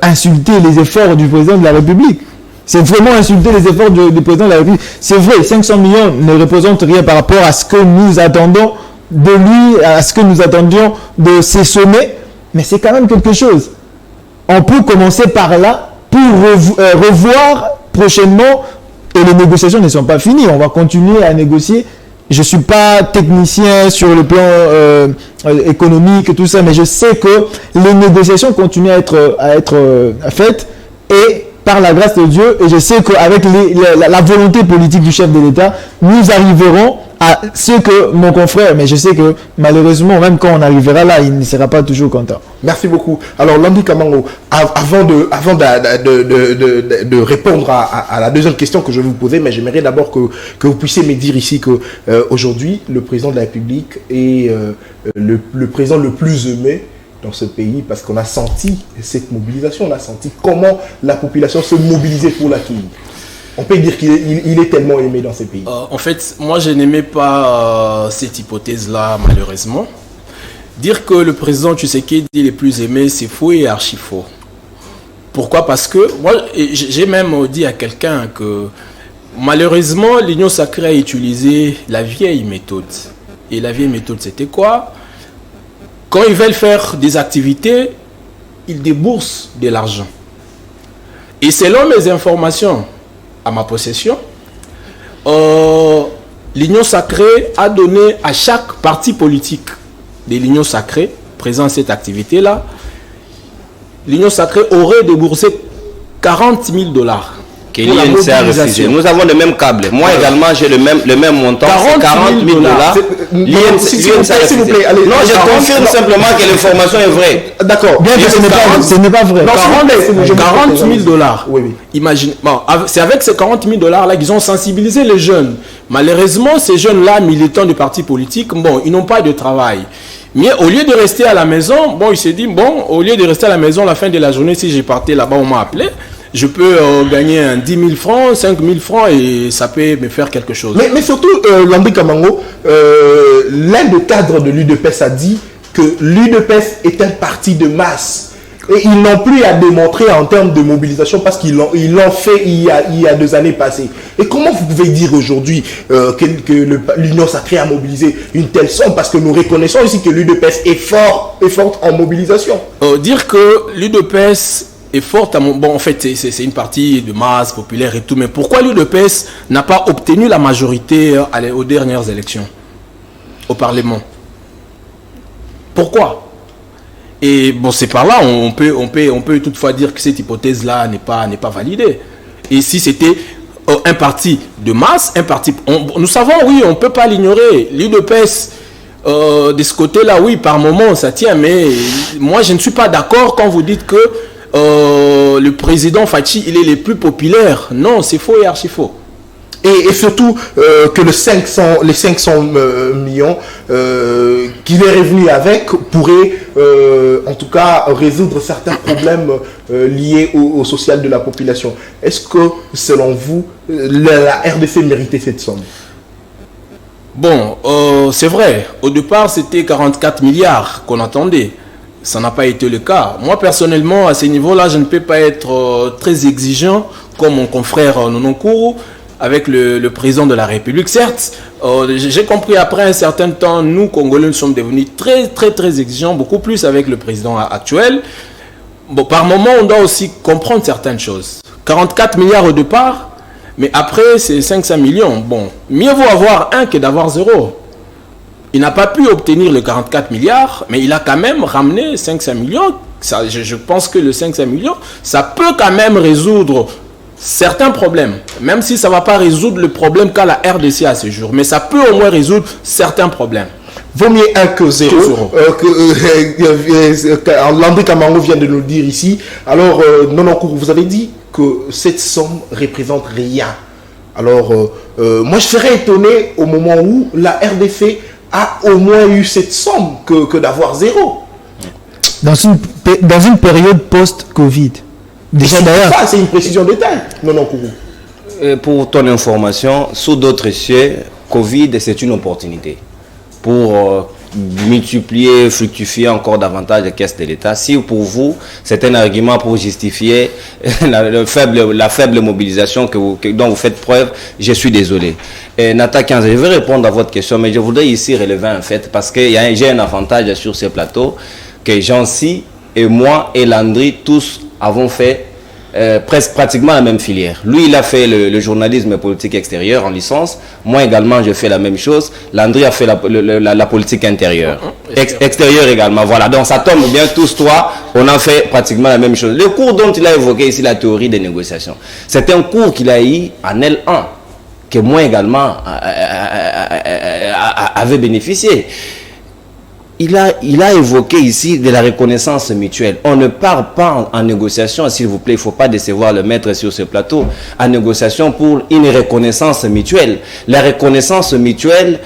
insulter les efforts du président de la République. C'est vraiment insulter les efforts du président de la République. C'est vrai, 500 millions ne représentent rien par rapport à ce que nous attendons de lui, à ce que nous attendions de ces sommets. Mais c'est quand même quelque chose. On peut commencer par là pour revoir prochainement. Et les négociations ne sont pas finies. On va continuer à négocier. Je ne suis pas technicien sur le plan économique et tout ça, mais je sais que les négociations continuent à être faites et par la grâce de Dieu, et je sais qu'avec la volonté politique du chef de l'État, nous arriverons à ce que mon confrère, mais je sais que malheureusement, même quand on arrivera là, il ne sera pas toujours content. Merci beaucoup. Alors, Landi Kamango, avant de répondre à la deuxième question que je vais vous poser, mais j'aimerais d'abord que vous puissiez me dire ici que aujourd'hui, le président de la République est le président le plus aimé dans ce pays, parce qu'on a senti cette mobilisation, on a senti comment la population se mobilisait pour l'accueillir. On peut dire qu'il est tellement aimé dans ce pays. En fait, moi, je n'aimais pas cette hypothèse-là, malheureusement. Dire que le président Tshisekedi est le plus aimé, c'est faux et archi faux. Pourquoi? Parce que moi, j'ai même dit à quelqu'un que malheureusement, l'Union sacrée a utilisé la vieille méthode. Et la vieille méthode, c'était quoi? Quand ils veulent faire des activités, ils déboursent de l'argent. Et selon mes informations à ma possession, l'Union sacrée a donné à chaque parti politique de l'Union sacrée présent à cette activité-là, l'Union sacrée aurait déboursé 40 000 $. Que l'INC a refusé. Nous avons le même câble. Moi également, j'ai le même montant. 40 000 $. L'INC a refusé. Non, je confirme simplement que l'information est vraie. D'accord. Bien que ce n'est pas vrai. 40 000 $. Oui. Imagine, bon, c'est avec ces 40 000 $ là qu'ils ont sensibilisé les jeunes. Malheureusement, ces jeunes-là, militants du parti politique, bon, ils n'ont pas de travail. Mais au lieu de rester à la maison, bon, il s'est dit, bon, au lieu de rester à la maison, à la fin de la journée, si j'ai parté là-bas, on m'a appelé. je peux gagner 10 000 francs, 5 000 francs et ça peut me faire quelque chose. Mais surtout, Landry Kamango, l'un des cadres de l'UDPS a dit que l'UDPS est un parti de masse. Et ils n'ont plus à démontrer en termes de mobilisation parce qu'ils l'ont fait il y a 2 années passées. Et comment vous pouvez dire aujourd'hui que l'Union sacrée a mobilisé une telle somme? Parce que nous reconnaissons ici que l'UDPS est forte en mobilisation. Dire que l'UDPS est forte, bon en fait c'est une partie de masse populaire et tout, mais pourquoi l'UDPS n'a pas obtenu la majorité aux dernières élections au Parlement? Pourquoi? Et bon, c'est par là, on peut toutefois dire que cette hypothèse-là n'est pas validée. Et si c'était un parti de masse, nous savons, oui, on ne peut pas l'ignorer. L'UDPS, de ce côté-là, oui, par moment, ça tient. Mais moi, je ne suis pas d'accord quand vous dites que le président Fachi, il est le plus populaire. Non, c'est faux et archi faux. Et surtout que les 500 millions qu'il est revenu avec pourraient en tout cas résoudre certains problèmes liés au social de la population. Est-ce que selon vous la RDC méritait cette somme? Bon, c'est vrai, au départ c'était 44 milliards qu'on attendait. Ça n'a pas été le cas. Moi personnellement à ce niveau-là je ne peux pas être très exigeant comme mon confrère Nononkuru avec le président de la République. Certes, j'ai compris après un certain temps, nous, Congolais, nous sommes devenus très exigeants, beaucoup plus avec le président actuel. Bon, par moment, on doit aussi comprendre certaines choses. 44 milliards au départ, mais après, c'est 500 millions. Bon, mieux vaut avoir un que d'avoir 0. Il n'a pas pu obtenir le 44 milliards, mais il a quand même ramené 500 millions. Ça, je pense que le 500 millions, ça peut quand même résoudre certains problèmes, même si ça ne va pas résoudre le problème qu'a la RDC à ce jour, mais ça peut au moins résoudre certains problèmes. Vaut mieux 1 que 0. Landry Kamango vient de nous le dire ici. Alors, Nononkuru, vous avez dit que cette somme représente rien. Alors, moi je serais étonné au moment où la RDC a au moins eu cette somme que d'avoir 0. Dans une période post-Covid. Déjà d'ailleurs. Ça, c'est une précision de taille. Pour ton information, sous d'autres cieux, Covid, c'est une opportunité pour multiplier, fructifier encore davantage les caisses de l'État. Si pour vous, c'est un argument pour justifier la faible mobilisation dont vous faites preuve, je suis désolé. Nata 15, je vais répondre à votre question, mais je voudrais ici relever un fait, parce que j'ai un avantage sur ce plateau, que Jean-Si et moi et Landry, tous avons fait pratiquement la même filière. Lui, il a fait le journalisme politique extérieur en licence. Moi également, je fais la même chose. Landry a fait la politique intérieure. Extérieure également. Voilà. Donc, ça tombe bien. Tous trois, on a fait pratiquement la même chose. Le cours dont il a évoqué ici, la théorie des négociations, c'est un cours qu'il a eu en L1, que moi également avait bénéficié. Il a évoqué ici de la reconnaissance mutuelle. On ne parle pas en négociation, s'il vous plaît, il ne faut pas décevoir le maître sur ce plateau, en négociation pour une reconnaissance mutuelle. La reconnaissance mutuelle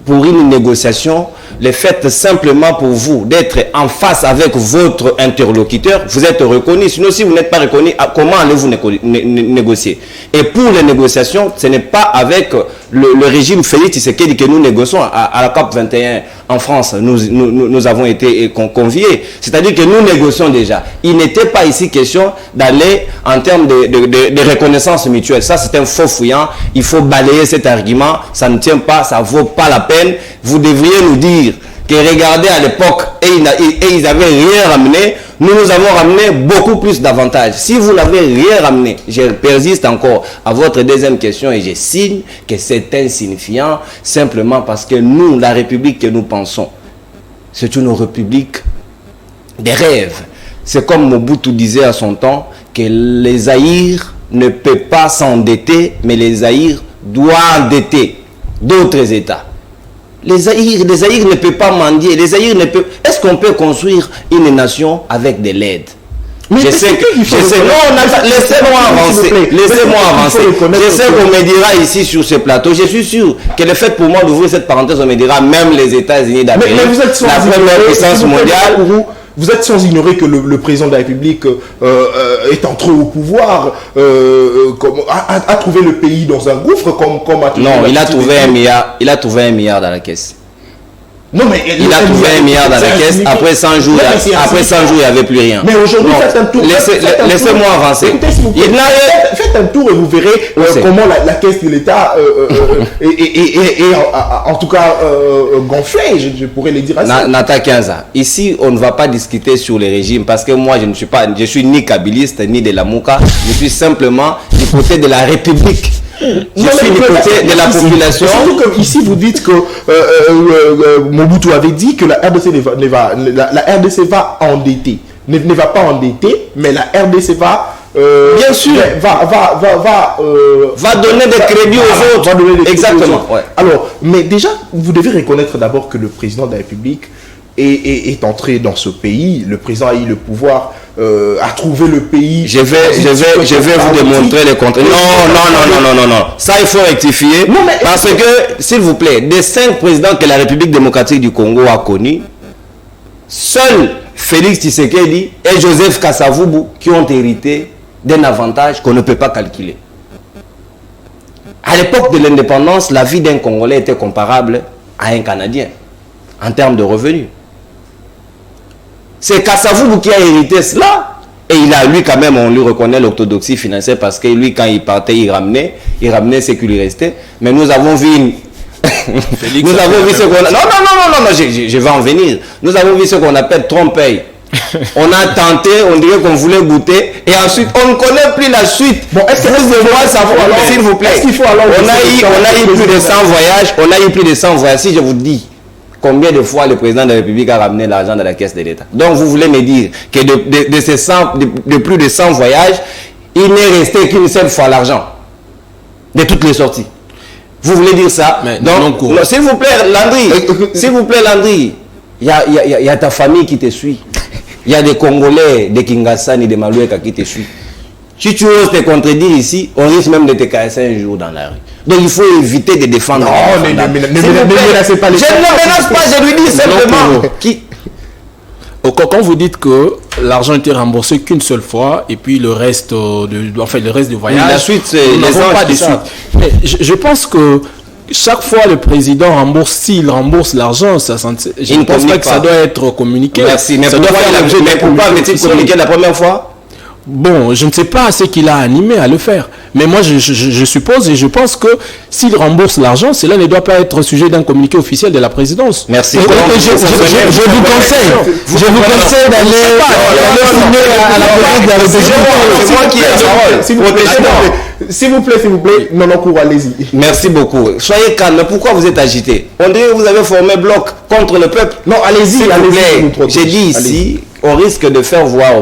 pour une négociation, le fait simplement pour vous d'être en face avec votre interlocuteur, vous êtes reconnu. Sinon, si vous n'êtes pas reconnu, comment allez-vous négocier? Et pour les négociations, ce n'est pas avec le régime Félix Tshisekedi que nous négocions à la COP 21 en France. Nous avons été conviés. C'est-à-dire que nous négocions déjà. Il n'était pas ici question d'aller en termes de reconnaissance mutuelle. Ça, c'est un faux fouillant. Il faut balayer cet argument. Ça ne tient pas, ça ne vaut pas la peine. Vous devriez nous dire que regardez à l'époque et ils n'avaient rien ramené. Nous avons ramené beaucoup plus d'avantages. Si vous n'avez rien ramené, je persiste encore à votre deuxième question et je signe que c'est insignifiant simplement parce que nous, la République que nous pensons, c'est une république des rêves. C'est comme Mobutu disait à son temps que les Zaïre ne peuvent pas s'endetter, mais les Zaïre doivent endetter d'autres États. Les Zaïre ne peuvent pas mendier. Les Zaïre ne peuvent. Est-ce qu'on peut construire une nation avec de l'aide? Mais je sais. Non, laissez-moi avancer. Laissez-moi avancer. Je sais qu'on me dira ici sur ce plateau. Je suis sûr que le fait pour moi d'ouvrir cette parenthèse, on me dira même les États-Unis d'Amérique, mais vous êtes la première puissance mondiale. Vous êtes sans ignorer que le président de la République est entré au pouvoir, a trouvé le pays dans un gouffre comme a Non, il a trouvé 1 milliard. Il a trouvé 1 milliard dans la caisse. Non, mais il a trouvé 1 milliard dans la caisse. Après 100 jours, il n'y avait plus rien. Mais aujourd'hui, faites un tour. Laissez-moi avancer. Écoutez, s'il vous plaît, faites un tour et vous verrez comment la caisse de l'État est en tout cas gonflée, je pourrais le dire ainsi. Nata Kianza, ici, on ne va pas discuter sur les régimes parce que moi, je suis ni kabiliste ni de la Mouka. Je suis simplement du côté de la République. Je suis du côté de la population. Surtout que ici vous dites que Mobutu avait dit que la RDC la RDC va endetter, ne va pas endetter, mais la RDC va bien sûr va donner des crédits aux autres. Exactement. Ouais. Alors, mais déjà, vous devez reconnaître d'abord que le président de la République est entré dans ce pays. Le président a eu le pouvoir. À trouver le pays. Je vais vous démontrer le contraire. Non. Ça, il faut rectifier. Non, parce que, s'il vous plaît, des 5 présidents que la République démocratique du Congo a connus, seuls Félix Tshisekedi et Joseph Kasavubu qui ont hérité d'un avantage qu'on ne peut pas calculer. À l'époque de l'indépendance, la vie d'un Congolais était comparable à un Canadien en termes de revenus. C'est Kasavubu qui a hérité cela. Et lui quand même, on lui reconnaît l'orthodoxie financière parce que lui, quand il partait, il ramenait ce qui lui restait. Mais nous avons vu nous avons vu ce qu'on a... Non, je vais en venir. Nous avons vu ce qu'on appelle trompeille. On a tenté, on dirait qu'on voulait goûter, et ensuite on ne connaît plus la suite. Bon, est-ce que vous devez savoir, s'il vous plaît, on a eu plus de 100 voyages, si je vous dis combien de fois le président de la République a ramené l'argent dans la caisse de l'État. Donc vous voulez me dire que de plus de 100 voyages, il n'est resté qu'une seule fois l'argent de toutes les sorties. Vous voulez dire ça? Mais donc, s'il vous plaît, Landry, il y a ta famille qui te suit. Il y a des Congolais, des Kingasani, des Maloueka qui te suivent. Si tu oses te contredire ici, on risque même de te casser un jour dans la rue. Donc il faut éviter de défendre. Non, ne menacez pas les gens. Je ne menace pas, je lui dis simplement. Quand vous dites que l'argent était remboursé qu'une seule fois et puis le reste du voyage, la suite, c'est pas de suite. Mais je pense que chaque fois le président s'il rembourse l'argent, je ne pense pas que ça doit être communiqué. Merci. Mais pourquoi avait-il communiqué la première fois? Bon, je ne sais pas ce qu'il a animé à le faire. Mais moi, je suppose et je pense que s'il rembourse l'argent, cela ne doit pas être sujet d'un communiqué officiel de la présidence. Merci. Je vous conseille d'aller à la présidence de la République. C'est moi qui ai la parole. S'il vous plaît, non, allez-y. Merci beaucoup. Soyez calme. Pourquoi vous êtes agité? On dirait que vous avez formé bloc contre le peuple. Non, allez-y. J'ai dit ici, on risque de faire voir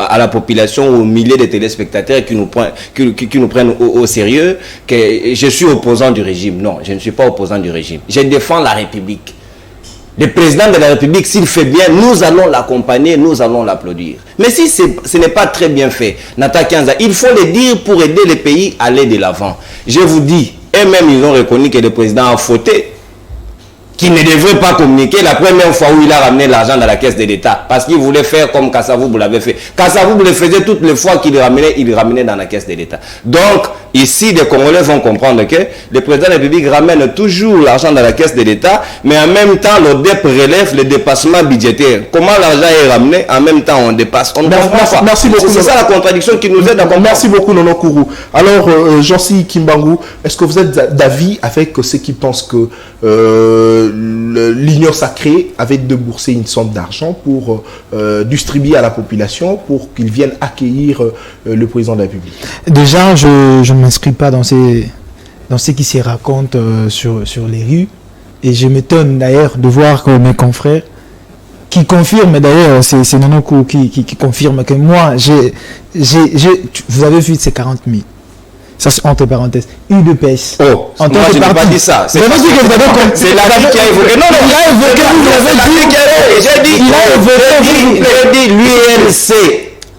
à la population, aux milliers de téléspectateurs qui nous prennent au sérieux, que je suis opposant du régime. Non, je ne suis pas opposant du régime. Je défends la République. Le président de la République, s'il fait bien, nous allons l'accompagner, nous allons l'applaudir. Mais si ce n'est pas très bien fait, Nata Kianza, il faut le dire pour aider les pays à aller de l'avant. Je vous dis, eux-mêmes, ils ont reconnu que le président a fauté, qu'il ne devrait pas communiquer la première fois où il a ramené l'argent dans la caisse de l'État. Parce qu'il voulait faire comme Kasavubu l'avait fait. Kasavubu le faisait toutes les fois qu'il ramenait dans la caisse de l'État. Donc, ici, les Congolais vont comprendre que le président de la République ramène toujours l'argent dans la caisse de l'État, mais en même temps, le DEP relève le dépassement budgétaire. Comment l'argent est ramené, en même temps, on dépasse. On ne comprend pas. Merci beaucoup. C'est ça la contradiction qui nous aide à comprendre. Merci beaucoup, Nono Kourou. Alors, Jean-Cy Kimbangu, est-ce que vous êtes d'avis avec ceux qui pensent que l'Union sacrée avait déboursé une somme d'argent pour distribuer à la population pour qu'ils viennent accueillir le président de la République? Déjà, je ne m'inscris pas dans ce qui se raconte sur les rues. Et je m'étonne d'ailleurs de voir que mes confrères qui confirment, d'ailleurs, c'est Nonokou qui confirme que moi, vous avez vu ces 40 000. Ça, c'est entre parenthèses. UDPS. Oh, moi, je n'ai pas dit ça. C'est la vie qui a évoqué. Non, il a évoqué, vous l'avez dit. J'ai dit, l'UNC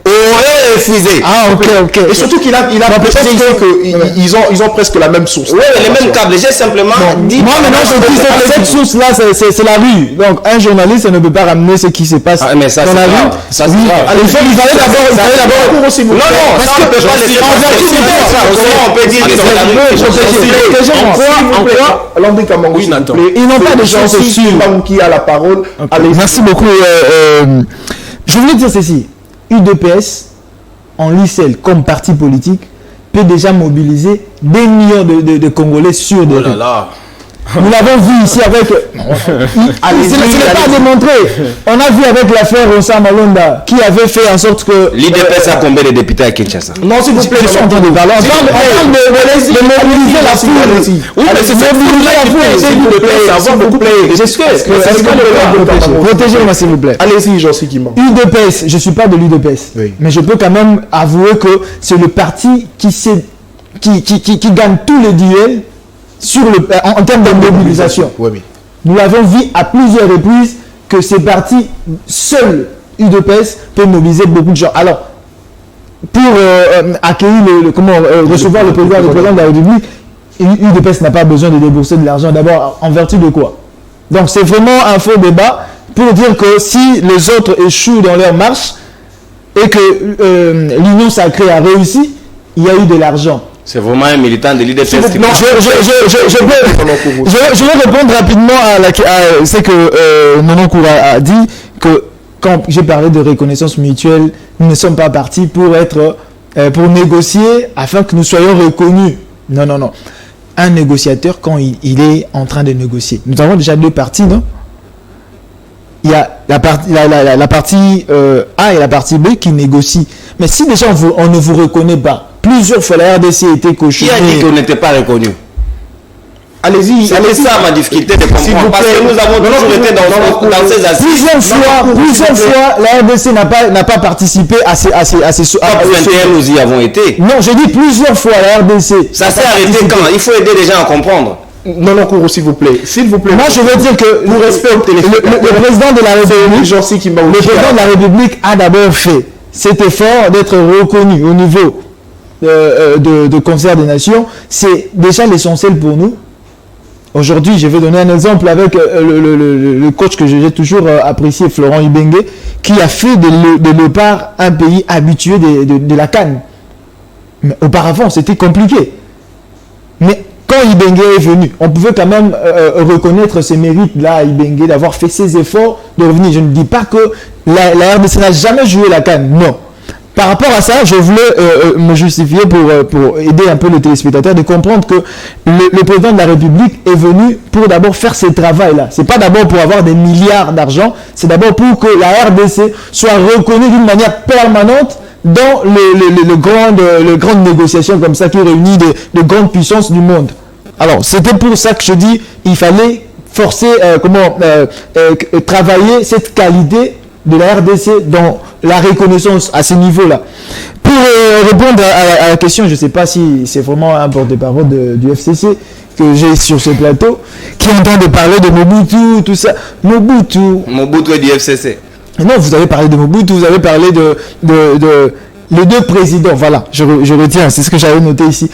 aurait refusé. Ah, ok. Et surtout qu'il a précisé qu'ils ont presque la même source. Oui, les mêmes câbles. J'ai simplement dit. Moi, maintenant, je dis que cette source-là, c'est la rue. Donc, un journaliste ne peut pas ramener ce qui se passe mais ça, dans la rue. Ça, c'est grave. Il fallait d'abord. Non, parce que peut pas laisser on peut dire que c'est la rue. Ils n'ont pas de chance sûre. Qui a la parole. Merci beaucoup. Je voulais dire ceci. UDPS, en lui seul, comme parti politique, peut déjà mobiliser des millions de Congolais sur des rues. Nous l'avons vu ici avec... ce n'est pas à démontrer. On a vu avec l'affaire Rosa Malonda qui avait fait en sorte que... L'IDPS a combien de députés à Kinshasa? Non, s'il vous plaît, je suis en train de parler. On parle de mobiliser la foule. Oui, mais c'est ça. Protégez-moi, s'il vous plaît. Allez-y, Jean-Cy Kimba. UDPS, je ne suis pas de l'UDPS. Oui. Mais je peux quand même avouer que c'est le parti qui gagne tous les duels en termes de mobilisation. Oui. Nous l'avons vu à plusieurs reprises que ces partis, seuls UDPS, peuvent mobiliser beaucoup de gens. Alors, pour accueillir recevoir le président de la République, UDPS n'a pas besoin de débourser de l'argent. D'abord, en vertu de quoi? Donc, c'est vraiment un faux débat pour dire que si les autres échouent dans leur marche et que l'Union sacrée a réussi, il y a eu de l'argent. C'est vraiment un militant de l'IDPS qui... Non, je vais répondre rapidement à ce que Nonon Koura a dit, que quand j'ai parlé de reconnaissance mutuelle, nous ne sommes pas partis pour négocier afin que nous soyons reconnus. Non. Un négociateur, quand il est en train de négocier, nous avons déjà deux parties, non? Il y a la partie A et la partie B qui négocient. Mais si déjà on ne vous reconnaît pas, plusieurs fois la RDC a été cochonnée. Qui a dit qu'on n'était pas reconnu? Allez-y. C'est ça ma difficulté de comprendre. Parce que nous avons toujours été dans ces assises. Plusieurs fois, la RDC n'a pas participé à ces nous y avons été. Non, j'ai dit plusieurs fois la RDC. Ça s'est arrêté quand? Il faut aider les gens à comprendre. Non, Kourou, s'il vous plaît. Moi, je veux dire que le président de la République, a d'abord fait cet effort d'être reconnu au niveau de concert des nations. C'est déjà l'essentiel pour nous. Aujourd'hui, je vais donner un exemple avec le coach que j'ai toujours apprécié, Florent Ibenge, qui a fait de Léopard un pays habitué de la CAN. Mais auparavant, c'était compliqué. Mais quand Ibenge est venu, on pouvait quand même reconnaître ses mérites-là à Ibenge, d'avoir fait ses efforts de revenir. Je ne dis pas que la RDC n'a jamais joué la CAN, non. Par rapport à ça, je voulais me justifier pour aider un peu le téléspectateur de comprendre que le président de la République est venu pour d'abord faire ce travail-là. C'est pas d'abord pour avoir des milliards d'argent, c'est d'abord pour que la RDC soit reconnue d'une manière permanente dans les grandes négociations comme ça qui réunissent de grandes puissances du monde. Alors, c'était pour ça que je dis il fallait forcer, travailler cette qualité de la RDC dans la reconnaissance à ce niveau-là. Pour répondre à la question, je ne sais pas si c'est vraiment un porte-parole du FCC que j'ai sur ce plateau, qui entend de parler de Mobutu, tout ça. Mobutu est du FCC. Non, vous avez parlé de Mobutu, vous avez parlé de les deux présidents, voilà, je retiens, c'est ce que j'avais noté ici.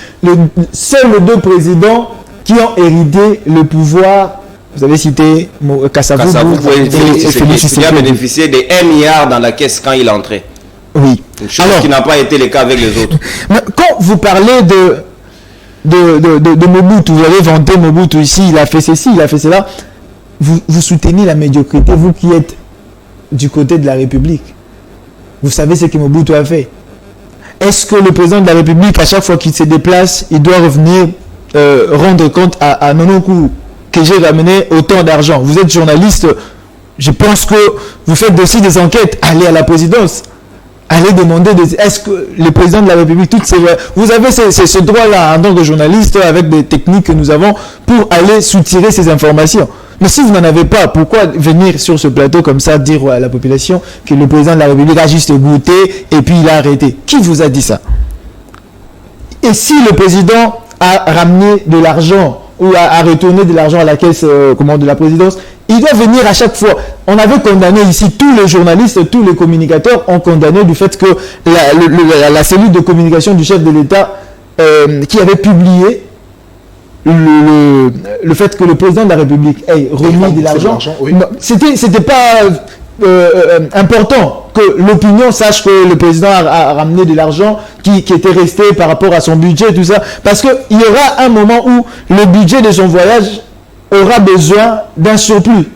Seuls les deux présidents qui ont hérité le pouvoir. Vous avez cité Kassavou qui a bénéficié de 1 milliard dans la caisse quand il est entré. Oui. Une chose qui n'a pas été le cas avec les autres. Mais quand vous parlez de Mobutu, vous avez vanté Mobutu ici, il a fait ceci, il a fait cela, vous soutenez la médiocrité, vous qui êtes du côté de la République. Vous savez ce que Mobutu a fait. Est-ce que le président de la République, à chaque fois qu'il se déplace, il doit revenir rendre compte à Nonon Kourou que j'ai ramené autant d'argent? Vous êtes journaliste, je pense que vous faites aussi des enquêtes. Allez à la présidence, allez demander est-ce que le président de la République, vous avez ce droit-là en tant que journaliste avec des techniques que nous avons pour aller soutirer ces informations. Mais si vous n'en avez pas, pourquoi venir sur ce plateau comme ça dire à la population que le président de la République a juste goûté et puis il a arrêté? Qui vous a dit ça? Et si le président a ramené de l'argent ou à retourner de l'argent à la caisse de la présidence, Il doit venir à chaque fois. On avait condamné ici, tous les journalistes, tous les communicateurs ont condamné du fait que la cellule de communication du chef de l'État qui avait publié le fait que le président de la République ait remis de l'argent, oui. C'était pas important que l'opinion sache que le président a ramené de l'argent qui était resté par rapport à son budget et tout ça, parce qu'il y aura un moment où le budget de son voyage aura besoin d'un surplus.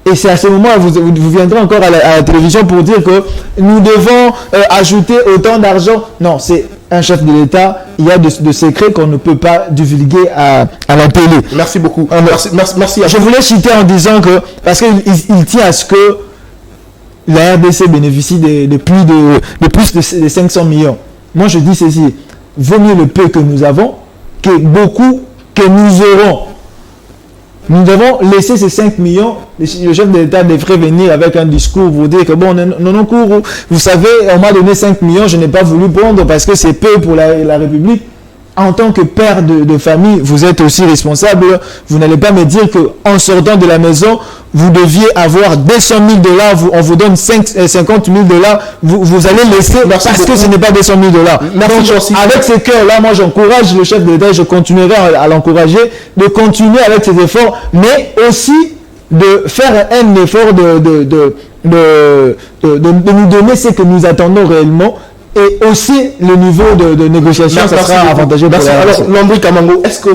Et c'est à ce moment où vous viendrez encore à la télévision pour dire que nous devons ajouter autant d'argent. Non, c'est un chef de l'État. Il y a de secrets qu'on ne peut pas divulguer à la télé. Merci beaucoup. Merci à Je voulais citer en disant que, parce qu'il tient à ce que la RDC bénéficie de plus de 500 millions. Moi, je dis ceci. Vaut mieux le peu que nous avons que beaucoup que nous aurons. Nous devons laisser ces 5 millions. Le chef de l'État devrait venir avec un discours pour dire que bon, non, cours, vous savez, on m'a donné 5 millions, je n'ai pas voulu prendre parce que c'est peu pour la République. En tant que père de famille, vous êtes aussi responsable. Vous n'allez pas me dire qu'en sortant de la maison, vous deviez avoir 200 000 $, on vous donne 50 000 $, vous allez laisser parce que ce n'est pas 200 000 $. Donc, avec ces cœurs-là, moi j'encourage le chef de l'État, je continuerai à l'encourager, de continuer avec ses efforts, mais aussi de faire un effort de nous donner ce que nous attendons réellement. Et aussi, le niveau de négociation, ça sera avantageux pour la Alors, Landry Kamango, est-ce que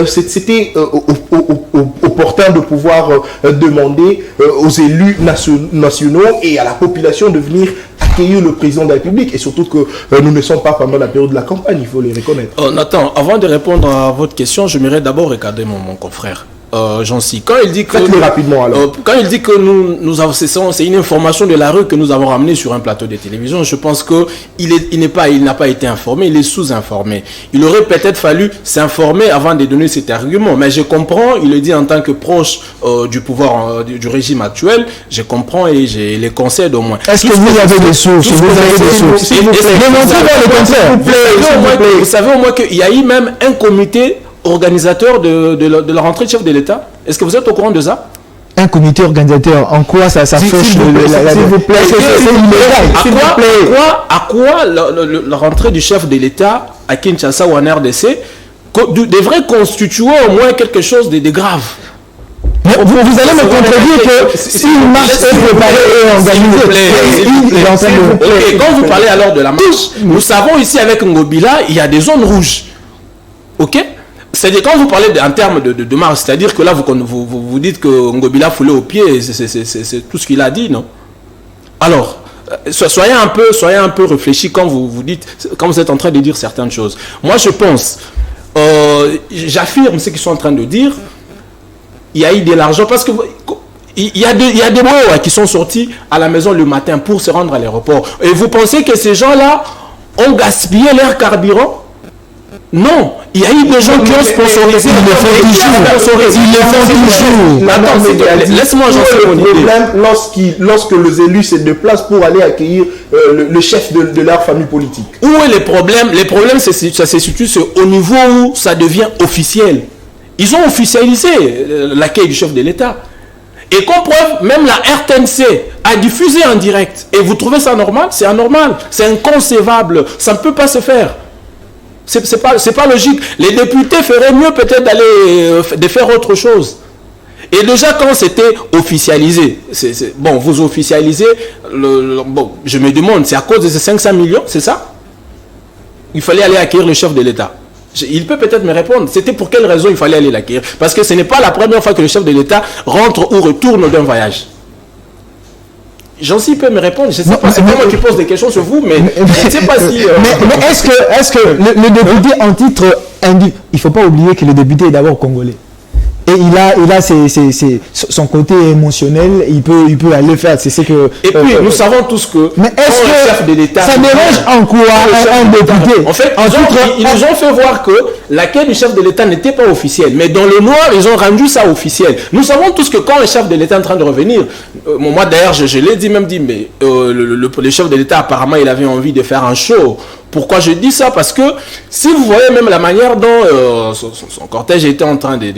c'était opportun de pouvoir demander aux élus nationaux et à la population de venir accueillir le président de la République? Et surtout que nous ne sommes pas pendant la période de la campagne, il faut les reconnaître. Nathan, avant de répondre à votre question, j'aimerais d'abord regarder mon confrère. Jean-Si, quand il dit que rapidement, alors. Quand il dit que nous avons, c'est une information de la rue que nous avons ramenée sur un plateau de télévision, je pense que il n'a pas été informé, il est sous-informé. Il aurait peut-être fallu s'informer avant de donner cet argument. Mais je comprends, il le dit en tant que proche du pouvoir du régime actuel, je comprends et j'ai les concède au moins. Est-ce que vous avez des sources? Vous savez au moins qu'il y a eu même un comité organisateur de la rentrée de chef de l'État. Est-ce que vous êtes au courant de ça? Un comité organisateur, en quoi ça fauche s'il vous plaît, à quoi la rentrée du chef de l'État à Kinshasa ou en RDC devrait constituer au moins quelque chose de grave? Mais vous allez me contredire que s'il marche est préparé et organisé. Quand vous parlez alors de la marche, nous savons ici avec Ngobila, il y a des zones rouges. Ok? C'est-à-dire, quand vous parlez en termes de marche, c'est-à-dire que là, vous dites que Ngobila foulait au pied, c'est tout ce qu'il a dit, non? Alors, soyez un peu réfléchis quand vous êtes en train de dire certaines choses. Moi, je pense, j'affirme ce qu'ils sont en train de dire, il y a eu de l'argent, parce que il y a des mots qui sont sortis à la maison le matin pour se rendre à l'aéroport. Et vous pensez que ces gens-là ont gaspillé leur carburant? Non, il y a eu des gens qui ont sponsorisé. Ils le font toujours. Attends, laisse-moi j'en sais mon idée. Lorsque les élus se déplacent pour aller accueillir le chef de leur famille politique. Où est le problème? Les problèmes, ça se situe au niveau où ça devient officiel. Ils ont officialisé l'accueil du chef de l'État. Et comme preuve, même la RTNC a diffusé en direct. Et vous trouvez ça normal? C'est anormal. C'est inconcevable. Ça ne peut pas se faire. C'est pas logique. Les députés feraient mieux peut-être de faire autre chose. Et déjà quand c'était officialisé, bon, vous officialisez, bon, je me demande, c'est à cause de ces 500 millions, c'est ça? Il fallait aller accueillir le chef de l'État. Il peut peut-être me répondre. C'était pour quelle raison il fallait aller l'accueillir? Parce que ce n'est pas la première fois que le chef de l'État rentre ou retourne d'un voyage. Jean-Si peut me répondre. Je ne sais pas, c'est pas moi qui pose des questions sur vous, mais je ne sais pas si... Mais est-ce que le député en titre indique... Il ne faut pas oublier que le député est d'abord congolais. Et il a son côté émotionnel, il peut aller faire. C'est ce que. Et puis nous savons tous que. Mais est-ce que le chef de l'État ça dérange en quoi un député? En fait, ils nous ont fait voir que l'accueil du chef de l'État n'était pas officiel, mais dans le noir ils ont rendu ça officiel. Nous savons tous que quand le chef de l'État est en train de revenir, moi d'ailleurs je l'ai dit mais le chef de l'État apparemment il avait envie de faire un show. Pourquoi je dis ça? Parce que si vous voyez même la manière dont son cortège était en train de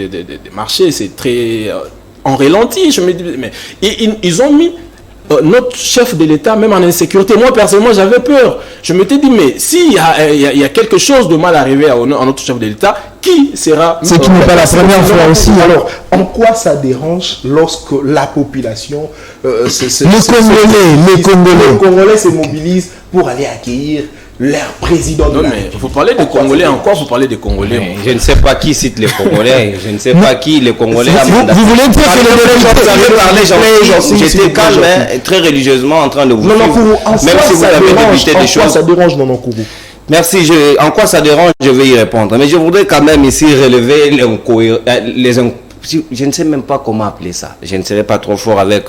marcher, c'est très... en ralenti. Je me dis, mais ils ont mis notre chef de l'État même en insécurité. Moi, personnellement, j'avais peur. Je m'étais dit, mais s'il y a quelque chose de mal arrivé à notre chef de l'État, qui sera... C'est qui n'est pas la première fois aussi. Alors, en quoi ça dérange lorsque la population... Les Congolais se mobilisent pour aller accueillir leur président de la République. Vous parlez des Congolais, encore vous parlez des Congolais. Je ne sais pas qui cite les Congolais, je ne sais pas qui les Congolais a mandaté. Vous voulez dire que j'étais calme, très religieusement en train de vous suivre. Même si vous avez débité des choses. En quoi ça dérange, Nono Kourou? Merci, en quoi ça dérange, je vais y répondre. Mais je voudrais quand même ici relever je ne sais même pas comment appeler ça. Je ne serai pas trop fort avec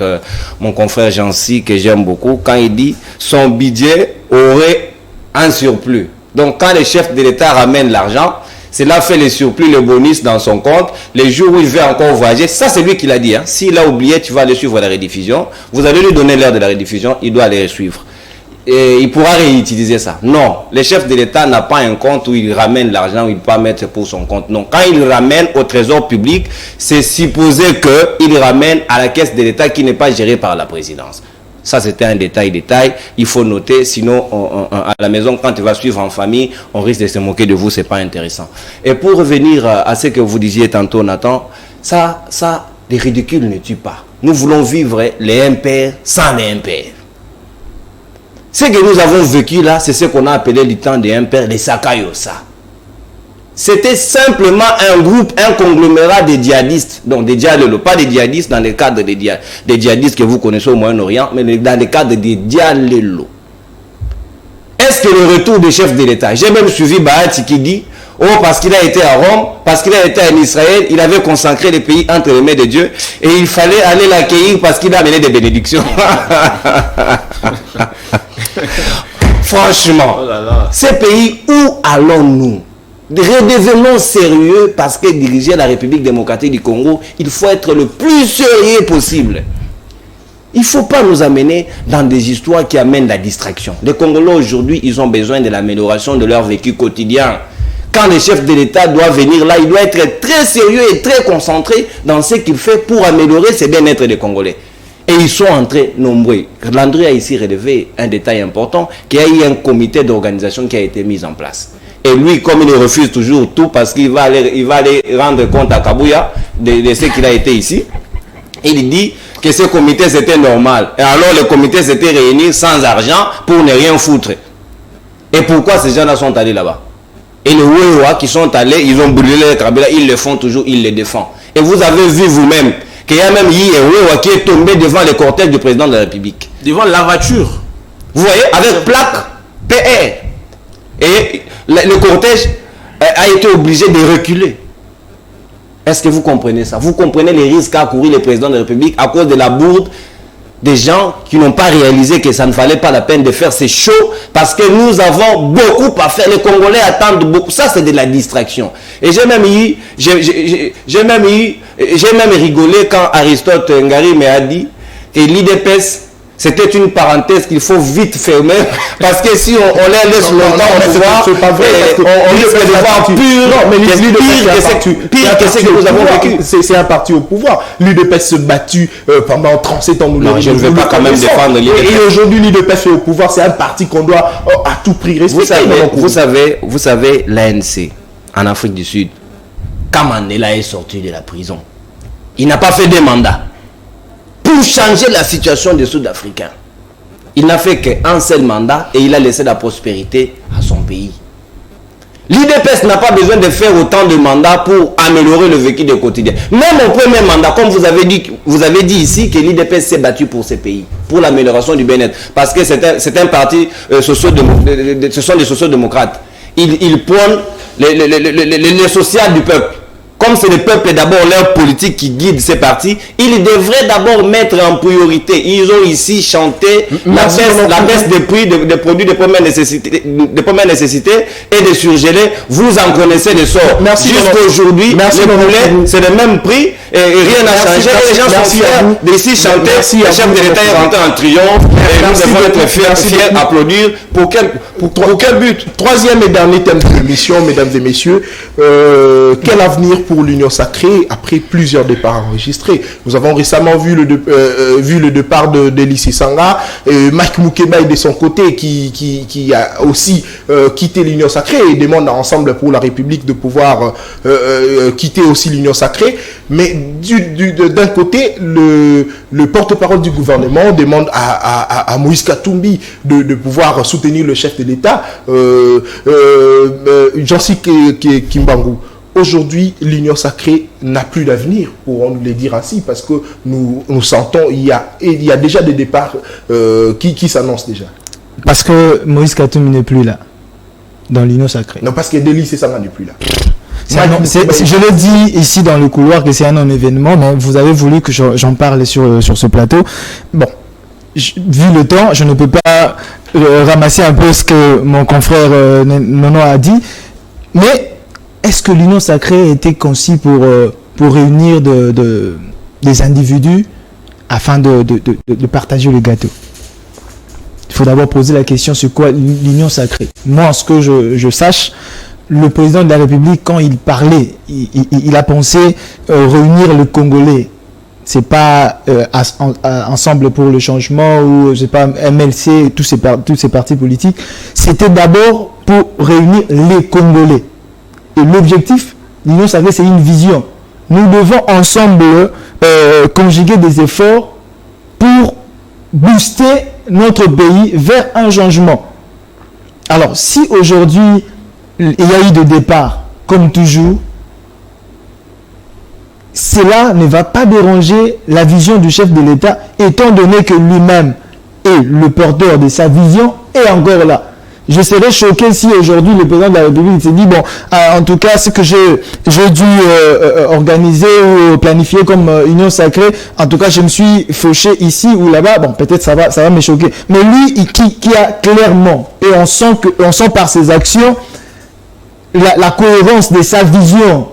mon confrère Jancy, que j'aime beaucoup, quand il dit son budget aurait un surplus. Donc quand le chef de l'État ramène l'argent, cela fait le surplus, le bonus dans son compte. Les jours où il veut encore voyager, ça c'est lui qui l'a dit. Hein. S'il a oublié, tu vas aller suivre la rediffusion. Vous allez lui donner l'heure de la rediffusion, il doit aller suivre. Et il pourra réutiliser ça. Non, le chef de l'État n'a pas un compte où il ramène l'argent, où il peut mettre pour son compte. Non, quand il ramène au trésor public, c'est supposé qu'il ramène à la caisse de l'État qui n'est pas gérée par la présidence. Ça, c'était un détail. Il faut noter, sinon, à la maison, quand tu vas suivre en famille, on risque de se moquer de vous, c'est pas intéressant. Et pour revenir à ce que vous disiez tantôt, Nathan, ça, les ridicules ne tuent pas. Nous voulons vivre les impairs sans les impairs. Ce que nous avons vécu là, c'est ce qu'on a appelé le temps des impairs, les Sakayosa. C'était simplement un groupe, un conglomérat de djihadistes, donc des djihadistes, pas des djihadistes dans le cadre des djihadistes que vous connaissez au Moyen-Orient, mais dans le cadre des djihadistes. Est-ce que le retour du chef de l'État, j'ai même suivi Bahati qui dit, parce qu'il a été à Rome, parce qu'il a été en Israël, il avait consacré les pays entre les mains de Dieu, et il fallait aller l'accueillir parce qu'il a amené des bénédictions. Franchement, ces pays, où allons-nous? Redevenons sérieux, parce que diriger la République démocratique du Congo, il faut être le plus sérieux possible. Il ne faut pas nous amener dans des histoires qui amènent la distraction. Les Congolais aujourd'hui, ils ont besoin de l'amélioration de leur vécu quotidien. Quand le chef de l'État doit venir là, il doit être très sérieux et très concentré dans ce qu'il fait pour améliorer ses bien-être des Congolais. Et ils sont entrés nombreux. Landry a ici relevé un détail important, qu'il y a eu un comité d'organisation qui a été mis en place. Et lui, comme il refuse toujours tout, parce qu'il va aller rendre compte à Kabouya de ce qu'il a été ici, il dit que ce comité c'était normal. Et alors le comité s'était réuni sans argent pour ne rien foutre. Et pourquoi ces gens-là sont allés là-bas? Et les Ouéoua qui sont allés, ils ont brûlé le Kabila, ils le font toujours, ils le défendent. Et vous avez vu vous-même qu'il y a même Ouéoua qui est tombé devant le cortège du président de la République. Devant la voiture. Vous voyez, avec plaque PR. Et le cortège a été obligé de reculer. Est-ce que vous comprenez ça? Vous comprenez les risques qu'a couru le président de la République à cause de la bourde des gens qui n'ont pas réalisé que ça ne valait pas la peine de faire ces shows parce que nous avons beaucoup à faire. Les Congolais attendent beaucoup. Ça, c'est de la distraction. Et j'ai même rigolé quand Aristote Ngari m'a dit que l'IDPS, c'était une parenthèse qu'il faut vite fermer parce que si on les laisse longtemps au pouvoir, on risque de voir pire que ce que nous avons vécu. C'est un parti au pouvoir. L'UDPS se battu pendant 37 ans. Non, je ne vais pas quand même défendre l'UDPS. Et aujourd'hui, l'UDPS est au pouvoir. C'est un parti qu'on doit à tout prix respecter. Vous savez, l'ANC en Afrique du Sud, quand Mandela est sorti de la prison, il n'a pas fait des mandats pour changer la situation des Sud-Africains. Il n'a fait qu'un seul mandat et il a laissé la prospérité à son pays. L'IDPS n'a pas besoin de faire autant de mandats pour améliorer le vécu du quotidien. Même au premier mandat, comme vous avez dit ici, que l'IDPS s'est battu pour ces pays, pour l'amélioration du bien-être. Parce que c'est un parti, ce sont des sociaux-démocrates. Ils prônent le social du peuple. Comme c'est le peuple d'abord leur politique qui guide ces partis, ils devraient d'abord mettre en priorité. Ils ont ici chanté la baisse des prix des produits de première nécessité et des surgelés. Vous en connaissez le sort. Jusqu'aujourd'hui, le poulet, c'est le même prix et rien n'a changé. Les gens sont fiers d'ici chanter. Le chef de l'État est rentré en triomphe et nous devons être fiers, applaudir. Pour quel but? Troisième et dernier thème de l'émission, mesdames et messieurs. Quel avenir pour pour l'Union Sacrée après plusieurs départs enregistrés. Nous avons récemment vu le départ de Délice Sanga, Mike Mukebai de son côté qui a aussi quitté l'Union Sacrée et demande à Ensemble pour la République de pouvoir quitter aussi l'Union Sacrée. Mais d'un côté, le porte-parole du gouvernement demande à Moïse Katumbi de pouvoir soutenir le chef de l'État, Jean-Cy Kimbangu. Aujourd'hui, l'Union Sacrée n'a plus d'avenir, pourrons-nous le dire ainsi, parce que nous sentons il y a déjà des départs qui s'annoncent déjà. Parce que Moïse Katumbi n'est plus là, dans l'Union Sacrée. Non, parce que Délice Sanga n'est plus là. Je le dis ici dans le couloir que c'est un non-événement, mais vous avez voulu que j'en parle sur ce plateau. Bon, vu le temps, je ne peux pas ramasser un peu ce que mon confrère Nono a dit, mais est-ce que l'Union Sacrée a été conçue pour réunir des individus afin de partager le gâteau? Il faut d'abord poser la question sur quoi l'Union Sacrée. Moi, ce que je sache, le président de la République, quand il parlait, il a pensé réunir le Congolais. C'est pas Ensemble pour le changement ou c'est pas MLC, tous ces partis politiques. C'était d'abord pour réunir les Congolais. Et l'objectif, l'Union Sacrée, c'est une vision. Nous devons ensemble conjuguer des efforts pour booster notre pays vers un changement. Alors, si aujourd'hui, il y a eu des départs, comme toujours, cela ne va pas déranger la vision du chef de l'État, étant donné que lui-même est le porteur de sa vision et encore là. Je serais choqué si aujourd'hui le président de la République s'est dit, bon, en tout cas, ce que j'ai dû organiser ou planifier comme Union Sacrée, en tout cas, je me suis fauché ici ou là-bas, bon, peut-être ça va me choquer. Mais lui, qui a clairement, et on sent par ses actions, la cohérence de sa vision,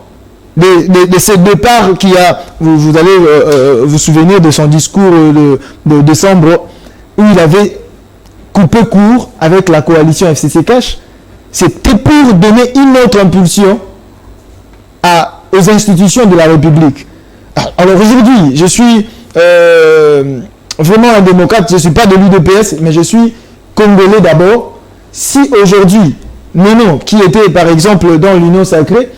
de ce départ qui a, vous allez vous souvenir de son discours de décembre, où il avait coupé court avec la coalition FCC Cash. C'était pour donner une autre impulsion aux institutions de la République. Alors aujourd'hui, je suis vraiment un démocrate, je ne suis pas de l'UDPS, mais je suis congolais d'abord. Si aujourd'hui, Nono, qui était par exemple dans l'Union Sacrée,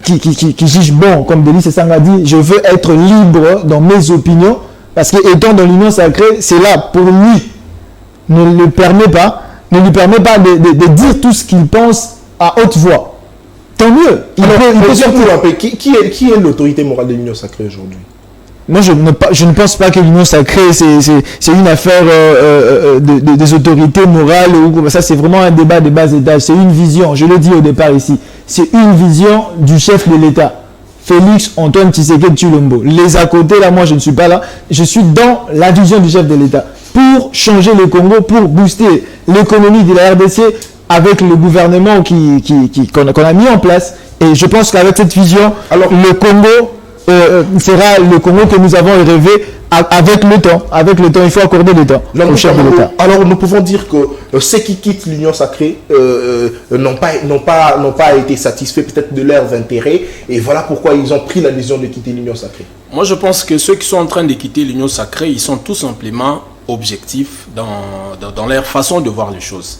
qui juge bon, comme Délice Sanga dit, je veux être libre dans mes opinions, parce qu'étant dans l'Union Sacrée, c'est là pour lui, ne lui permet pas de dire tout ce qu'il pense à haute voix. Tant mieux. Il peut sortir. Qui est l'autorité morale de l'Union Sacrée aujourd'hui? Moi, je ne pense pas que l'Union Sacrée, c'est une affaire des autorités morales. Ça, c'est vraiment un débat de bas étage. C'est une vision, je l'ai dit au départ ici, c'est une vision du chef de l'État, Félix Antoine Tshisekedi Tshilombo. Les à côté, là, moi, je ne suis pas là. Je suis dans la vision du chef de l'État. Pour changer le Congo, pour booster l'économie de la RDC avec le gouvernement qu'on a mis en place. Et je pense qu'avec cette vision, alors, le Congo sera le Congo que nous avons rêvé avec le temps. Avec le temps, il faut accorder le temps au chef de l'État. Alors, nous pouvons dire que ceux qui quittent l'Union Sacrée n'ont pas été satisfaits peut-être de leurs intérêts. Et voilà pourquoi ils ont pris la décision de quitter l'Union Sacrée. Moi, je pense que ceux qui sont en train de quitter l'Union Sacrée, ils sont tout simplement objectifs dans leur façon de voir les choses.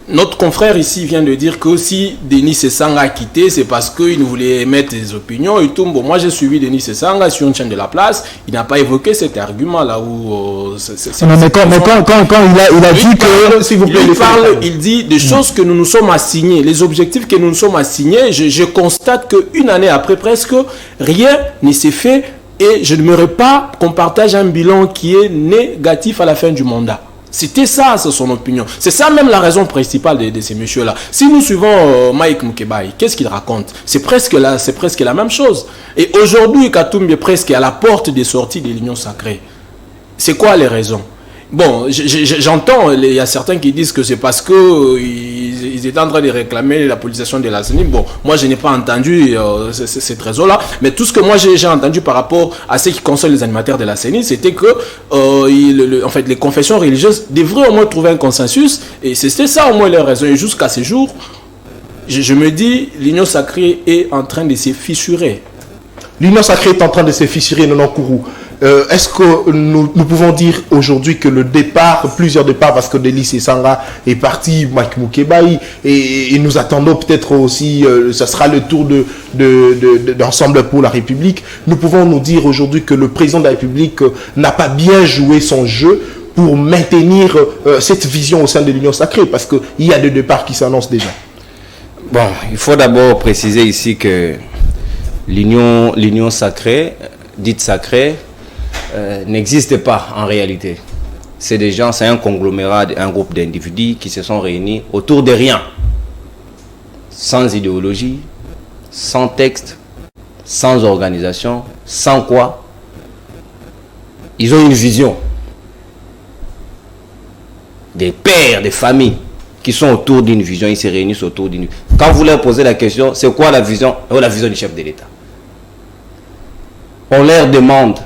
Notre confrère ici vient de dire que si Denis Sesanga a quitté, c'est parce qu'il voulait émettre des opinions et tout. Bon, moi j'ai suivi Denis Sesanga sur une chaîne de la place. Il n'a pas évoqué cet argument-là où... mais quand il a dit que... S'il vous plaît, il dit des choses que nous nous sommes assignés, les objectifs que nous nous sommes assignés. Je constate qu'une année après, presque, rien ne s'est fait et je n'aimerais pas qu'on partage un bilan qui est négatif à la fin du mandat. C'était ça, c'est son opinion. C'est ça même la raison principale de ces messieurs-là. Si nous suivons Mike Mukebai, qu'est-ce qu'il raconte? C'est presque la même chose. Et aujourd'hui, Katumbi est presque à la porte des sorties de l'Union Sacrée. C'est quoi les raisons? Bon, j'entends, il y a certains qui disent que c'est parce qu'ils étaient en train de réclamer la politisation de la CENI. Bon, moi je n'ai pas entendu cette raison-là, mais tout ce que moi j'ai entendu par rapport à ce qui concerne les animateurs de la CENI, c'était que en fait, les confessions religieuses devraient au moins trouver un consensus, et c'était ça au moins leur raison. Et jusqu'à ce jour, je me dis, l'Union sacrée est en train de se fissurer. L'Union sacrée est en train de se fissurer, Nono Kourou. Est-ce que nous pouvons dire aujourd'hui que le départ, plusieurs départs, parce que Delis et Sanga est parti, Mike Moukebaï, et nous attendons peut-être aussi, ça sera le tour d'Ensemble pour la République, nous pouvons nous dire aujourd'hui que le président de la République n'a pas bien joué son jeu pour maintenir cette vision au sein de l'Union sacrée, parce qu'il y a des départs qui s'annoncent déjà. Bon, il faut d'abord préciser ici que l'Union sacrée, dite sacrée, n'existe pas en réalité. C'est des gens, c'est un conglomérat, un groupe d'individus qui se sont réunis autour de rien, sans idéologie, sans texte, sans organisation, sans quoi. Ils ont une vision. Des pères, des familles qui sont autour d'une vision, ils se réunissent autour d'une. Quand vous leur posez la question, c'est quoi la vision? Oh, la vision du chef de l'État. On leur demande,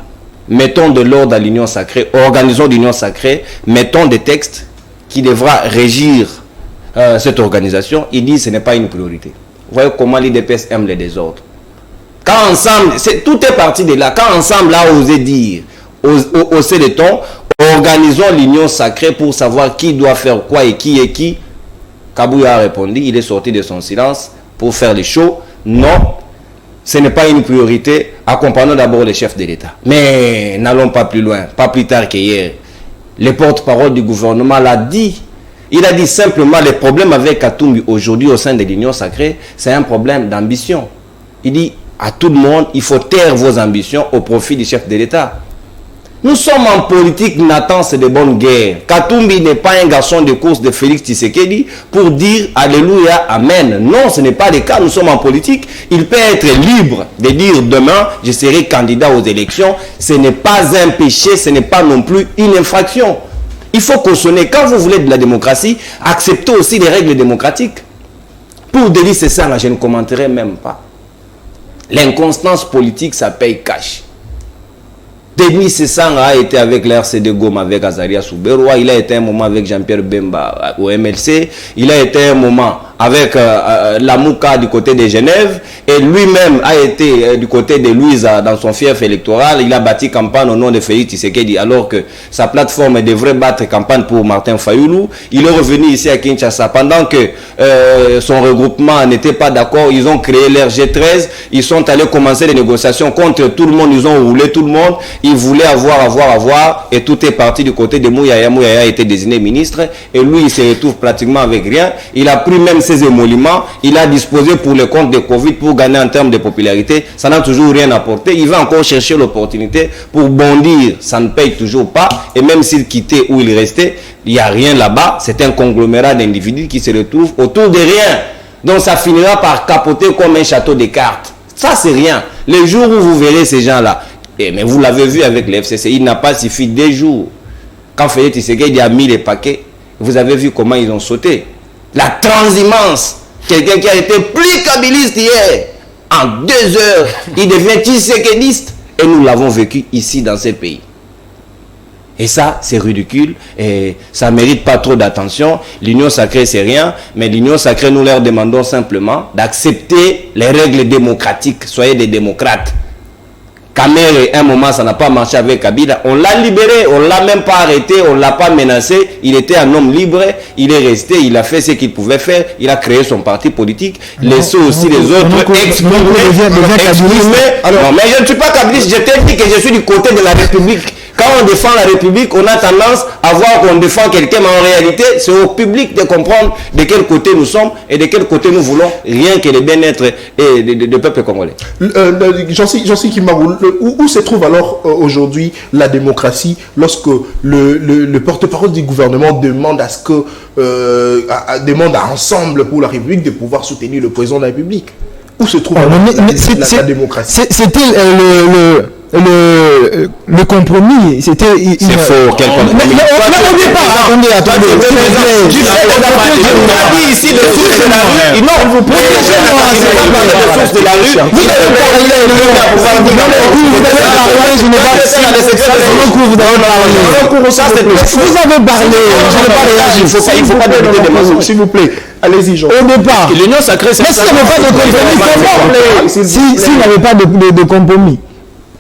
mettons de l'ordre à l'Union sacrée, organisons l'Union sacrée, mettons des textes qui devra régir cette organisation. Ils disent que ce n'est pas une priorité. Vous voyez comment l'IDPS aime les désordres. Quand ensemble, tout est parti de là, quand ensemble a osé dire, hausser le ton, organisons l'Union sacrée pour savoir qui doit faire quoi et qui est qui. Kabouya a répondu, il est sorti de son silence pour faire les shows. Non, ce n'est pas une priorité. Accompagnons d'abord les chefs de l'État. Mais n'allons pas plus loin, pas plus tard qu'hier. Le porte-parole du gouvernement l'a dit. Il a dit simplement, les problèmes avec Katumbi aujourd'hui au sein de l'Union sacrée, c'est un problème d'ambition. Il dit à tout le monde, il faut taire vos ambitions au profit du chef de l'État. Nous sommes en politique, Nathan, c'est de bonnes guerres. Katumbi n'est pas un garçon de course de Félix Tshisekedi pour dire Alléluia, Amen. Non, ce n'est pas le cas. Nous sommes en politique. Il peut être libre de dire demain, je serai candidat aux élections. Ce n'est pas un péché, ce n'est pas non plus une infraction. Il faut cautionner. Quand vous voulez de la démocratie, acceptez aussi les règles démocratiques. Pour Delis et ça, là, je ne commenterai même pas. L'inconstance politique, ça paye cash. Denis Sessanga a été avec l'RCD Goma, avec Azaria Souberoua. Il a été un moment avec Jean-Pierre Bemba au MLC. Il a été un moment avec Lamouka du côté de Genève. Et lui-même a été du côté de Louisa dans son fief électoral. Il a bâti campagne au nom de Félix Tshisekedi alors que sa plateforme devrait battre campagne pour Martin Fayoulou. Il est revenu ici à Kinshasa. Pendant que son regroupement n'était pas d'accord, ils ont créé l'RG13. Ils sont allés commencer les négociations contre tout le monde. Ils ont roulé tout le monde. Ils voulaient avoir. Et tout est parti du côté de Mouyaya. Mouyaya a été désigné ministre. Et lui, il se retrouve pratiquement avec rien. Il a pris même ses émoluments. Il a disposé pour le compte de Covid pour gagner en termes de popularité. Ça n'a toujours rien apporté. Il va encore chercher l'opportunité pour bondir. Ça ne paye toujours pas. Et même s'il quittait où il restait, il n'y a rien là-bas. C'est un conglomérat d'individus qui se retrouvent autour de rien. Donc ça finira par capoter comme un château de cartes. Ça, c'est rien. Les jours où vous verrez ces gens-là, mais vous l'avez vu avec le FCC, il n'a pas suffi 2 jours. Quand Félix Tshisekedi a mis les paquets, vous avez vu comment ils ont sauté. La transhumance. Quelqu'un qui a été plus kabiliste hier, en 2 heures, il devient tshisekediste. Et nous l'avons vécu ici dans ce pays. Et ça, c'est ridicule et ça ne mérite pas trop d'attention. L'Union sacrée, c'est rien. Mais l'Union sacrée, nous leur demandons simplement d'accepter les règles démocratiques. Soyez des démocrates. Kamere, un moment, ça n'a pas marché avec Kabila. On l'a libéré, on ne l'a même pas arrêté, on ne l'a pas menacé. Il était un homme libre, il est resté, il a fait ce qu'il pouvait faire. Il a créé son parti politique. Laissez aussi les autres exprimer. Non, mais je ne suis pas kabiliste. Je t'ai dit que je suis du côté de la République. Quand on défend la République, on a tendance à voir qu'on défend quelqu'un, mais en réalité, c'est au public de comprendre de quel côté nous sommes et de quel côté nous voulons, rien que le bien-être de peuple congolais. Jean-Cy Kimbarou, où se trouve alors aujourd'hui la démocratie lorsque le porte-parole du gouvernement demande à ce que demande à Ensemble pour la République de pouvoir soutenir le président de la République? Où se trouve la démocratie? C'était le compromis, c'était... C'est faux, quel compromis? Attendez. Ici, le rue. Non, vous pouvez des sources de la rue. Vous avez parlé il ne faut pas donner des mensonges, s'il vous plaît. Allez-y, Jean. Au départ. L'union sacrée, c'est mais s'il n'y avait pas de compromis, s'il n'y avait pas de compromis,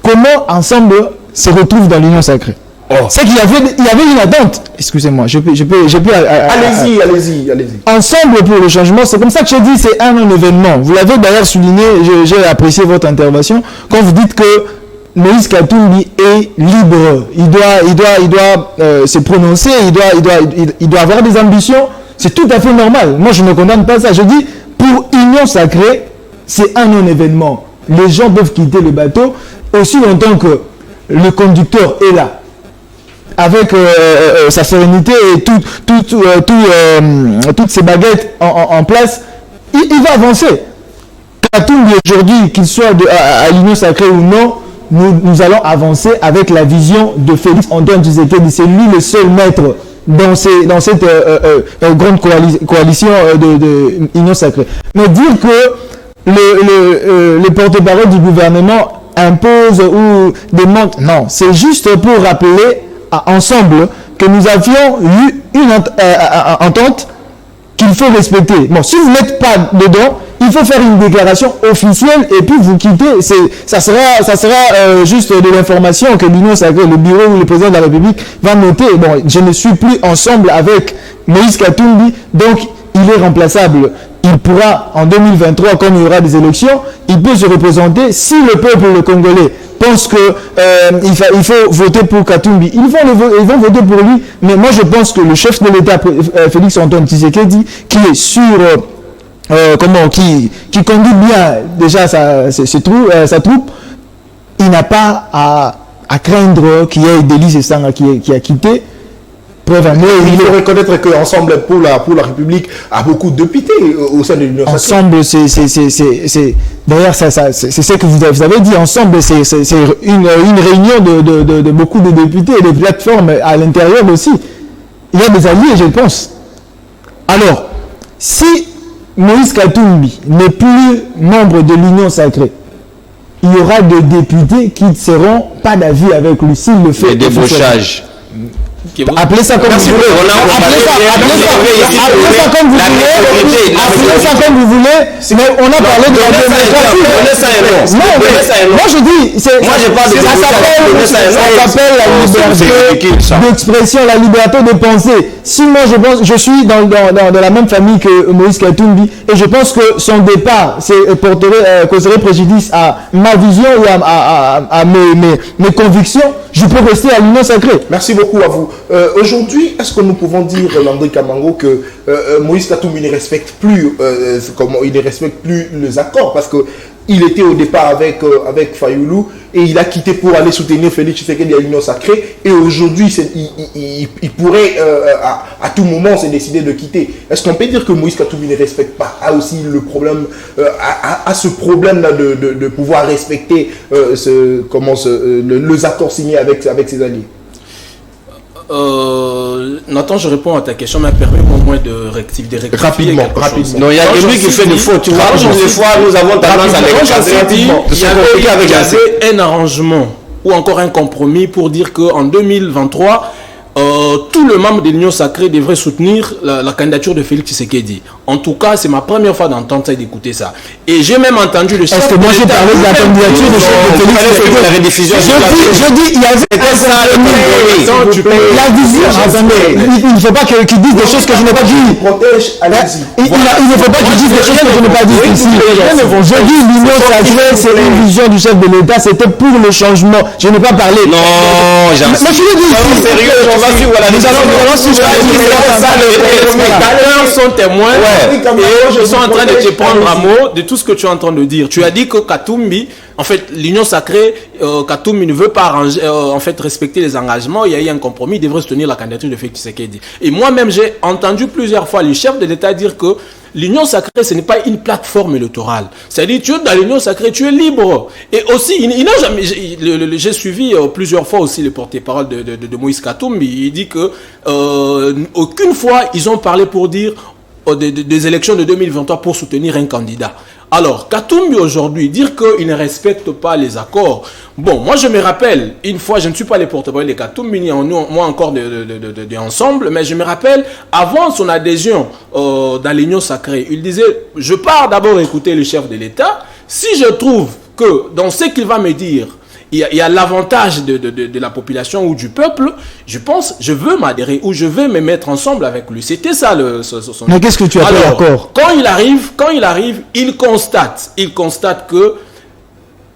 comment ensemble se retrouve dans l'union sacrée? C'est qu'il y avait une attente. Excusez-moi, je peux. Allez-y. Ensemble pour le changement, c'est comme ça que je dis, c'est un événement. Vous l'avez d'ailleurs souligné, j'ai apprécié votre intervention quand vous dites que Moïse Katumbi est libre. Il doit se prononcer, il doit avoir des ambitions. C'est tout à fait normal. Moi, je ne condamne pas ça. Je dis, pour union sacrée, c'est un non-événement. Les gens peuvent quitter le bateau aussi longtemps que le conducteur est là, avec sa sérénité et toutes ses baguettes en place. Il va avancer. Katumbi aujourd'hui, qu'il soit à l'union sacrée ou non, nous allons avancer avec la vision de Félix Antoine Tshisekedi. C'est lui le seul maître dans cette grande coalition de Union Sacrée. Mais dire que les porte-parole du gouvernement imposent ou demandent, non, c'est juste pour rappeler ensemble que nous avions eu une entente qu'il faut respecter. Bon, si vous n'êtes pas dedans, il faut faire une déclaration officielle et puis vous quittez. Ça sera juste de l'information que l'Union Sacrée, le bureau ou le président de la République va noter. Bon, je ne suis plus ensemble avec Moïse Katumbi, donc il est remplaçable. Il pourra, en 2023, comme il y aura des élections, il peut se représenter. Si le peuple congolais pense que il faut voter pour Katumbi, ils vont voter pour lui. Mais moi, je pense que le chef de l'État, Félix Antoine Tshisekedi, qui est sur... qui conduit bien déjà sa troupe, il n'a pas à craindre qu'il y ait Delis Esanga qui a quitté. Il faut reconnaître qu'Ensemble pour la République a beaucoup de députés au sein de l'Union sacrée. Ensemble, c'est d'ailleurs c'est ce que vous avez dit. Ensemble, c'est une réunion de beaucoup de députés et de plateformes à l'intérieur aussi. Il y a des alliés, je pense. Alors, si Moïse Katumbi n'est plus membre de l'Union Sacrée, il y aura des députés qui ne seront pas d'avis avec lui s'il le fait. Les débauchages. Appelez ça comme vous voulez. Appelez ça comme vous voulez. Mais on a parlé de la démocratie. Moi je dis, ça s'appelle la liberté d'expression, la liberté de penser. Si moi je suis dans la même famille que Moïse Katumbi et je pense que son départ causerait préjudice à ma vision ou à mes convictions, je peux rester à l'Union Sacrée. Merci beaucoup à vous. Aujourd'hui, est-ce que nous pouvons dire, Landry Kamango, que Moïse Katumbi ne respecte plus, les accords, parce que il était au départ avec Fayoulou et il a quitté pour aller soutenir Félix Tshisekedi à l'Union Sacrée et aujourd'hui il pourrait à tout moment se décider de quitter. Est-ce qu'on peut dire que Moïse Katumbi ne respecte pas aussi le problème ce problème là de pouvoir respecter les accords signés avec ses alliés? Nathan, je réponds à ta question, mais permets-moi au moins de rectifier. Rapidement. Non, il y a lui qui fait des fautes. Tu vois, des fois, nous avons tendance à les il y avait un arrangement ou encore un compromis pour dire qu'en 2023, tout le membre de l'Union Sacrée devrait soutenir la candidature de Félix Tshisekedi. En tout cas, c'est ma première fois d'entendre ça et d'écouter ça. Et j'ai même entendu le chef. Est-ce que moi j'ai parlé de la candidature de Félix Tshisekedi? La rediffusion. Je dis, il y avait la vision. Il ne faut pas qu'il dise des choses que je n'ai pas dit. Il ne faut pas qu'il dise des choses que je n'ai pas dit ici. Je dis l'Union Sacrée, c'est une vision du chef de l'État. C'était pour le changement. Je n'ai pas parlé. Non, jamais. Mais je l'ai dit ici. Sérieux, sont témoins et je suis en train de te prendre à mot de tout ce que tu es en train de dire. Tu as dit que Katumbi, en fait, l'Union Sacrée, Katumbi ne veut pas respecter les engagements. Il y a eu un compromis, il devrait soutenir la candidature de Félix Tshisekedi. Et moi-même, j'ai entendu plusieurs fois le chef de l'État dire que l'Union Sacrée, ce n'est pas une plateforme électorale. C'est-à-dire, tu es dans l'Union Sacrée, tu es libre. Et aussi, il n'a jamais... J'ai suivi plusieurs fois aussi le porte-parole de Moïse Katumbi. Il dit que aucune fois, ils ont parlé pour dire des élections de 2023 pour soutenir un candidat. Alors, Katumbi aujourd'hui, dire qu'il ne respecte pas les accords. Bon, moi je me rappelle, une fois, je ne suis pas le porte-parole de Katumbi, ni moi encore de ensemble, mais je me rappelle, avant son adhésion dans l'Union sacrée, il disait, je pars d'abord écouter le chef de l'État. Si je trouve que dans ce qu'il va me dire, il y a l'avantage de la population ou du peuple, je pense, je veux m'adhérer ou je veux me mettre ensemble avec lui. C'était ça son... Mais qu'est-ce que tu appelles accord? Quand il arrive, il constate que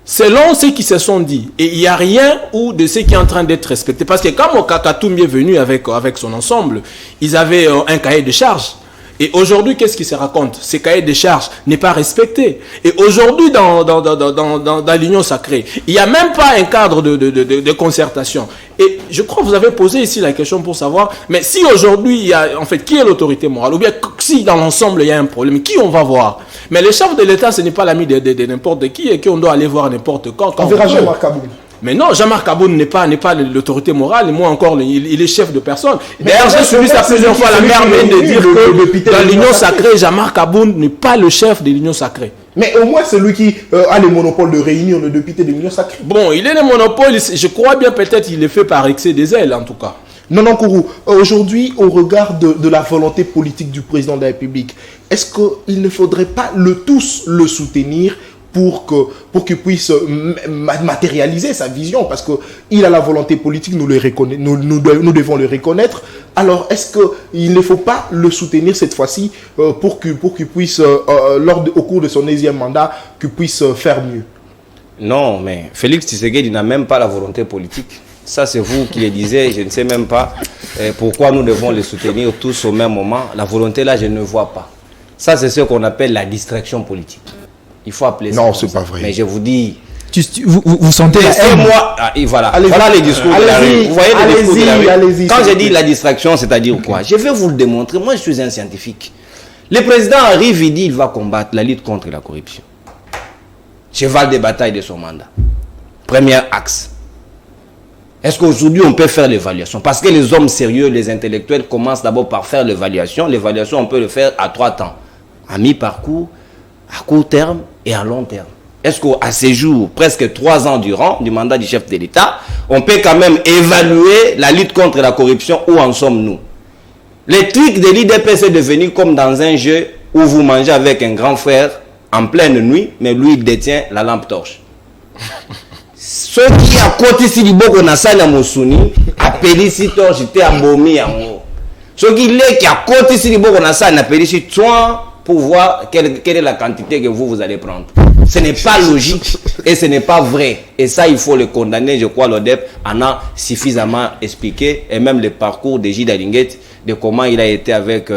selon ce qui se sont dit, et il n'y a rien ou de ce qui est en train d'être respecté. Parce que quand Katumbi est venu avec son ensemble, ils avaient un cahier de charges. Et aujourd'hui, qu'est-ce qui se raconte? Ce cahier de charges n'est pas respecté. Et aujourd'hui, dans l'Union sacrée, il n'y a même pas un cadre de concertation. Et je crois que vous avez posé ici la question pour savoir, mais si aujourd'hui, il y a, en fait, qui est l'autorité morale? Ou bien si dans l'ensemble, il y a un problème, qui on va voir? Mais le chef de l'État, ce n'est pas l'ami de n'importe qui et qu'on doit aller voir n'importe quand. On verra Jean-Marc Aboun. Mais non, Jean-Marc Aboun n'est pas l'autorité morale, et moi encore, il est chef de personne. D'ailleurs, j'ai suivi ça plusieurs fois, la mère vient de dire que dans l'Union sacrée, Jean-Marc Aboun n'est pas le chef de l'Union sacrée. Mais au moins, c'est lui qui a le monopole de réunir le député de l'Union sacrée. Bon, il est le monopole, je crois bien peut-être il est fait par excès des ailes, en tout cas. Non, Kourou, aujourd'hui, au regard de la volonté politique du président de la République, est-ce qu'il ne faudrait pas tous le soutenir pour qu'il puisse matérialiser sa vision, parce qu'il a la volonté politique, nous devons le reconnaître. Alors, est-ce qu'il ne faut pas le soutenir cette fois-ci pour qu'il puisse, au cours de son 10e mandat, qu'il puisse faire mieux? Non, mais Félix Tshisekedi n'a même pas la volonté politique. Ça, c'est vous qui le disiez, je ne sais même pas pourquoi nous devons le soutenir tous au même moment. La volonté, là, je ne vois pas. Ça, c'est ce qu'on appelle la distraction politique. Il faut appeler ça. Non, c'est pas vrai. Mais je vous dis... Vous sentez la haine? Moi, voilà les discours. Vous voyez les discours. Quand je dis la distraction, c'est-à-dire quoi? Je vais vous le démontrer. Moi, je suis un scientifique. Le président arrive, il dit qu'il va combattre la lutte contre la corruption. Cheval de bataille de son mandat. Premier axe. Est-ce qu'aujourd'hui, on peut faire l'évaluation? Parce que les hommes sérieux, les intellectuels commencent d'abord par faire l'évaluation. L'évaluation, on peut le faire à 3 temps. À mi-parcours, à court terme et à long terme. Est-ce qu'à ces jours, presque 3 ans durant du mandat du chef de l'État, on peut quand même évaluer la lutte contre la corruption? Où en sommes-nous? Les trucs de l'IDP, c'est devenu comme dans un jeu où vous mangez avec un grand frère en pleine nuit, mais lui, il détient la lampe torche. Ceux qui à côté si du boko na sala mosuni, appelé si torche, j'étais à Bomi en haut. Ceux qui à côté si du boko na sala, appelé si toi, pour voir quelle est la quantité que vous allez prendre. Ce n'est pas logique et ce n'est pas vrai. Et ça, il faut le condamner. Je crois l'ODEP en a suffisamment expliqué. Et même le parcours de Gilles Alinguet, de comment il a été avec...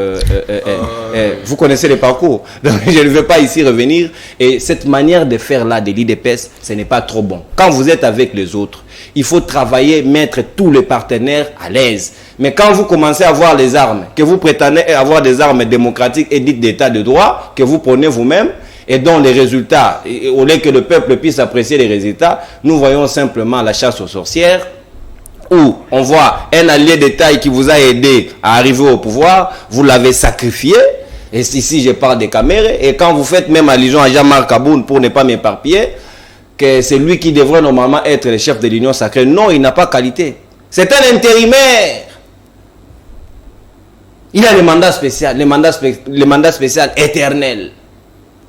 vous connaissez le parcours. Donc, je ne vais pas ici revenir. Et cette manière de faire là, de l'IDPS, ce n'est pas trop bon. Quand vous êtes avec les autres, il faut travailler, mettre tous les partenaires à l'aise. Mais quand vous commencez à avoir les armes, que vous prétendez avoir des armes démocratiques et dites d'état de droit, que vous prenez vous-même, et dont les résultats, au lieu que le peuple puisse apprécier les résultats, nous voyons simplement la chasse aux sorcières, où on voit un allié de taille qui vous a aidé à arriver au pouvoir, vous l'avez sacrifié, et ici je parle des caméras, et quand vous faites même allusion à Jean-Marc Aboun pour ne pas m'éparpiller, que c'est lui qui devrait normalement être le chef de l'Union sacrée, non, il n'a pas qualité. C'est un intérimaire. Il a le mandat spécial, le mandat spécial éternel.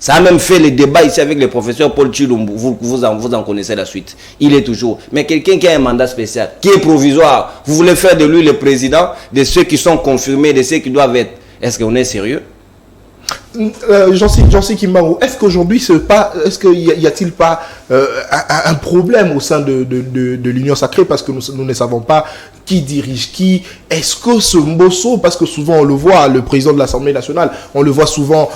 Ça a même fait le débat ici avec le professeur Paul Chilumbu. Vous en connaissez la suite. Il est toujours. Mais quelqu'un qui a un mandat spécial, qui est provisoire, vous voulez faire de lui le président de ceux qui sont confirmés, de ceux qui doivent être. Est-ce qu'on est sérieux? Jean-Cy Kimbarou, est-ce qu'aujourd'hui, y a-t-il pas un problème au sein de l'Union sacrée, parce que nous ne savons pas qui dirige qui? Est-ce que ce Mbosso, parce que souvent on le voit, le président de l'Assemblée nationale, on le voit souvent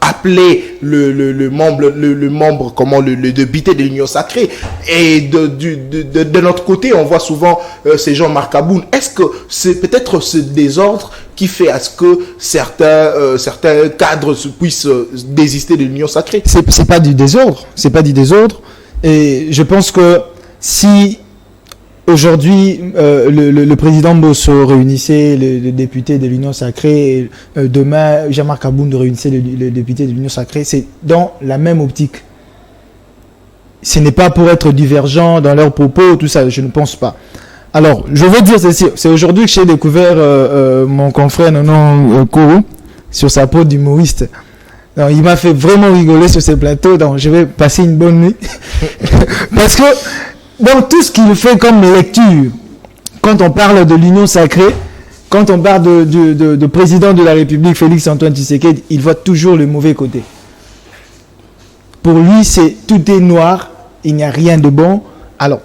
appeler le membre, comment, le député de l'Union sacrée, et de notre côté, on voit souvent ces Jean-Marc Aboun. Est-ce que c'est peut-être ce désordre qui fait à ce que certains cadres puissent désister de l'Union sacrée? C'est pas du désordre, et je pense que si aujourd'hui, le président Bosso réunissait les députés de l'Union Sacrée. Demain, Jean-Marc Abound réunissait les députés de l'Union Sacrée. C'est dans la même optique. Ce n'est pas pour être divergent dans leurs propos, tout ça, je ne pense pas. Alors, je veux dire ceci. C'est aujourd'hui que j'ai découvert mon confrère Nonon Kourou sur sa peau d'humoriste. Non, il m'a fait vraiment rigoler sur ces plateaux, donc je vais passer une bonne nuit. Parce que dans tout ce qu'il fait comme lecture, quand on parle de l'Union Sacrée, quand on parle de président de la République, Félix Antoine Tshisekedi, il voit toujours le mauvais côté. Pour lui, tout est noir, il n'y a rien de bon. Alors,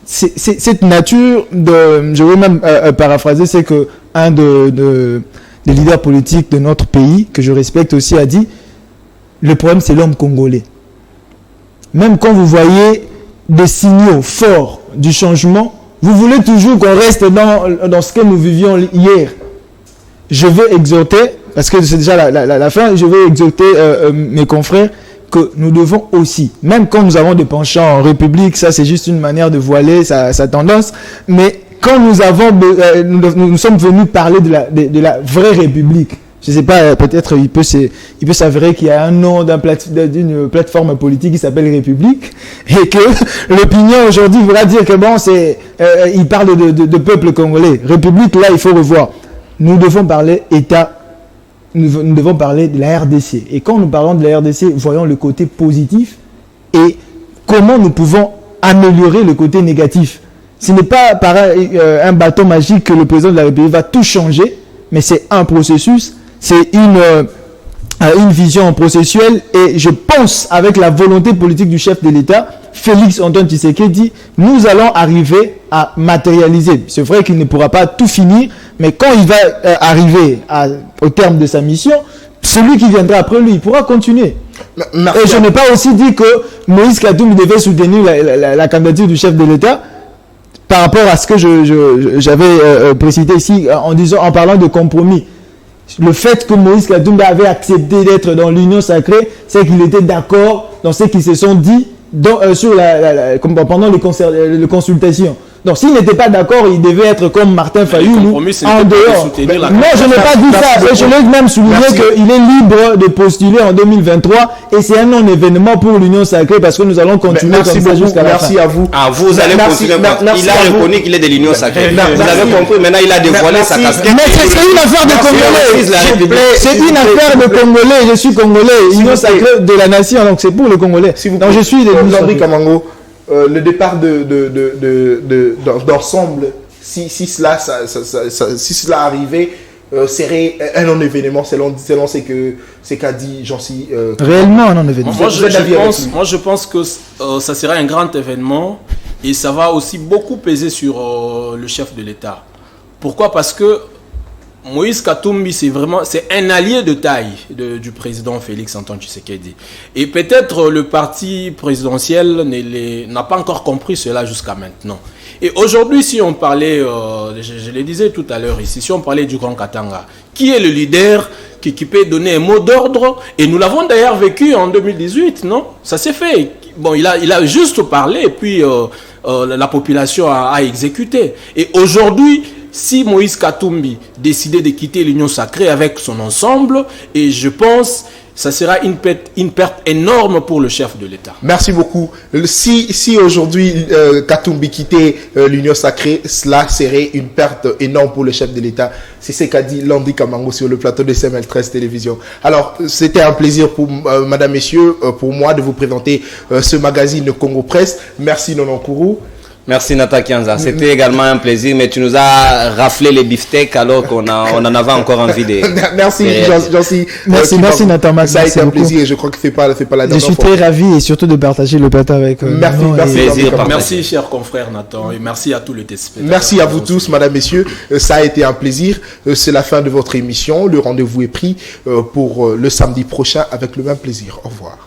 cette nature, je vais même paraphraser, c'est que un des leaders politiques de notre pays, que je respecte aussi, a dit, le problème c'est l'homme congolais. Même quand vous voyez des signaux forts du changement, vous voulez toujours qu'on reste dans ce que nous vivions hier. Je veux exhorter, parce que c'est déjà la fin, je veux exhorter mes confrères que nous devons aussi, même quand nous avons des penchants en République, ça c'est juste une manière de voiler sa tendance, mais quand nous sommes venus parler de la vraie République, je ne sais pas, peut-être il peut s'avérer qu'il y a un nom d'une plateforme politique qui s'appelle République, et que l'opinion aujourd'hui voudra dire que bon, il parle de peuple congolais. République, là, il faut revoir. Nous devons parler État. Nous devons parler de la RDC. Et quand nous parlons de la RDC, voyons le côté positif et comment nous pouvons améliorer le côté négatif. Ce n'est pas par un bâton magique que le président de la République va tout changer, mais c'est un processus, c'est une vision processuelle, et je pense, avec la volonté politique du chef de l'État, Félix Antoine Tshisekedi, nous allons arriver à matérialiser. C'est vrai qu'il ne pourra pas tout finir, mais quand il va arriver au terme de sa mission, celui qui viendra après lui, il pourra continuer. Merci. Et je n'ai pas aussi dit que Moïse Katumbi devait soutenir la candidature du chef de l'État par rapport à ce que j'avais précisé ici en parlant de compromis. Le fait que Moïse Katumbi avait accepté d'être dans l'Union Sacrée, c'est qu'il était d'accord dans ce qu'ils se sont dit pendant les consultations. Donc s'il n'était pas d'accord, il devait être comme Martin Fayulu en dehors. Non, je n'ai pas dit ça. Je l'ai même souligné qu'il est libre de postuler en 2023 et c'est un non-événement pour l'Union Sacrée parce que nous allons continuer comme ça jusqu'à la fin. Merci à vous. Vous allez postuler. Il a reconnu qu'il est de l'Union Sacrée. Vous avez compris, maintenant il a dévoilé sa casquette. Mais c'est une affaire de Congolais. C'est une affaire de Congolais. Je suis Congolais. L'Union Sacrée de la nation, donc c'est pour les Congolais. Donc je suis de l'Union Sacrée. Kamango. Le départ d'ensemble, si cela arrivait, serait un non-événement selon ce qu'a dit Jean-Cy. Réellement un non-événement. Moi, je pense que ça sera un grand événement et ça va aussi beaucoup peser sur le chef de l'État. Pourquoi ? Parce que Moïse Katumbi, c'est un allié de taille du président Félix Antoine Tshisekedi. Et peut-être le parti présidentiel n'a pas encore compris cela jusqu'à maintenant. Et aujourd'hui, si on parlait, je le disais tout à l'heure ici, si on parlait du Grand Katanga, qui est le leader qui peut donner un mot d'ordre? Et nous l'avons d'ailleurs vécu en 2018, non? Ça s'est fait. Bon, il a juste parlé et puis la population a exécuté. Et aujourd'hui, si Moïse Katumbi décidait de quitter l'Union Sacrée avec son ensemble, et je pense ça sera une perte énorme pour le chef de l'État. Merci beaucoup. Si aujourd'hui Katumbi quittait l'Union Sacrée, cela serait une perte énorme pour le chef de l'État. C'est ce qu'a dit Landi Kamango sur le plateau de CML13 Télévision. Alors, c'était un plaisir pour madame, messieurs, pour moi de vous présenter ce magazine Congo Presse. Merci Nonon Kourou. Merci Nata Kianza. C'était également un plaisir, mais tu nous as raflé les beefsteaks alors qu'on en avait encore envie de... Merci Jean-Cy. Merci Nata. Ça a été un plaisir et je crois que c'est pas la dernière fois. Je suis très ravi et surtout de partager le plateau avec Merci cher confrère Nathan et merci à tous les téléspectateurs. Merci à vous tous, madame, messieurs. Ça a été un plaisir. C'est la fin de votre émission. Le rendez-vous est pris pour le samedi prochain avec le même plaisir. Au revoir.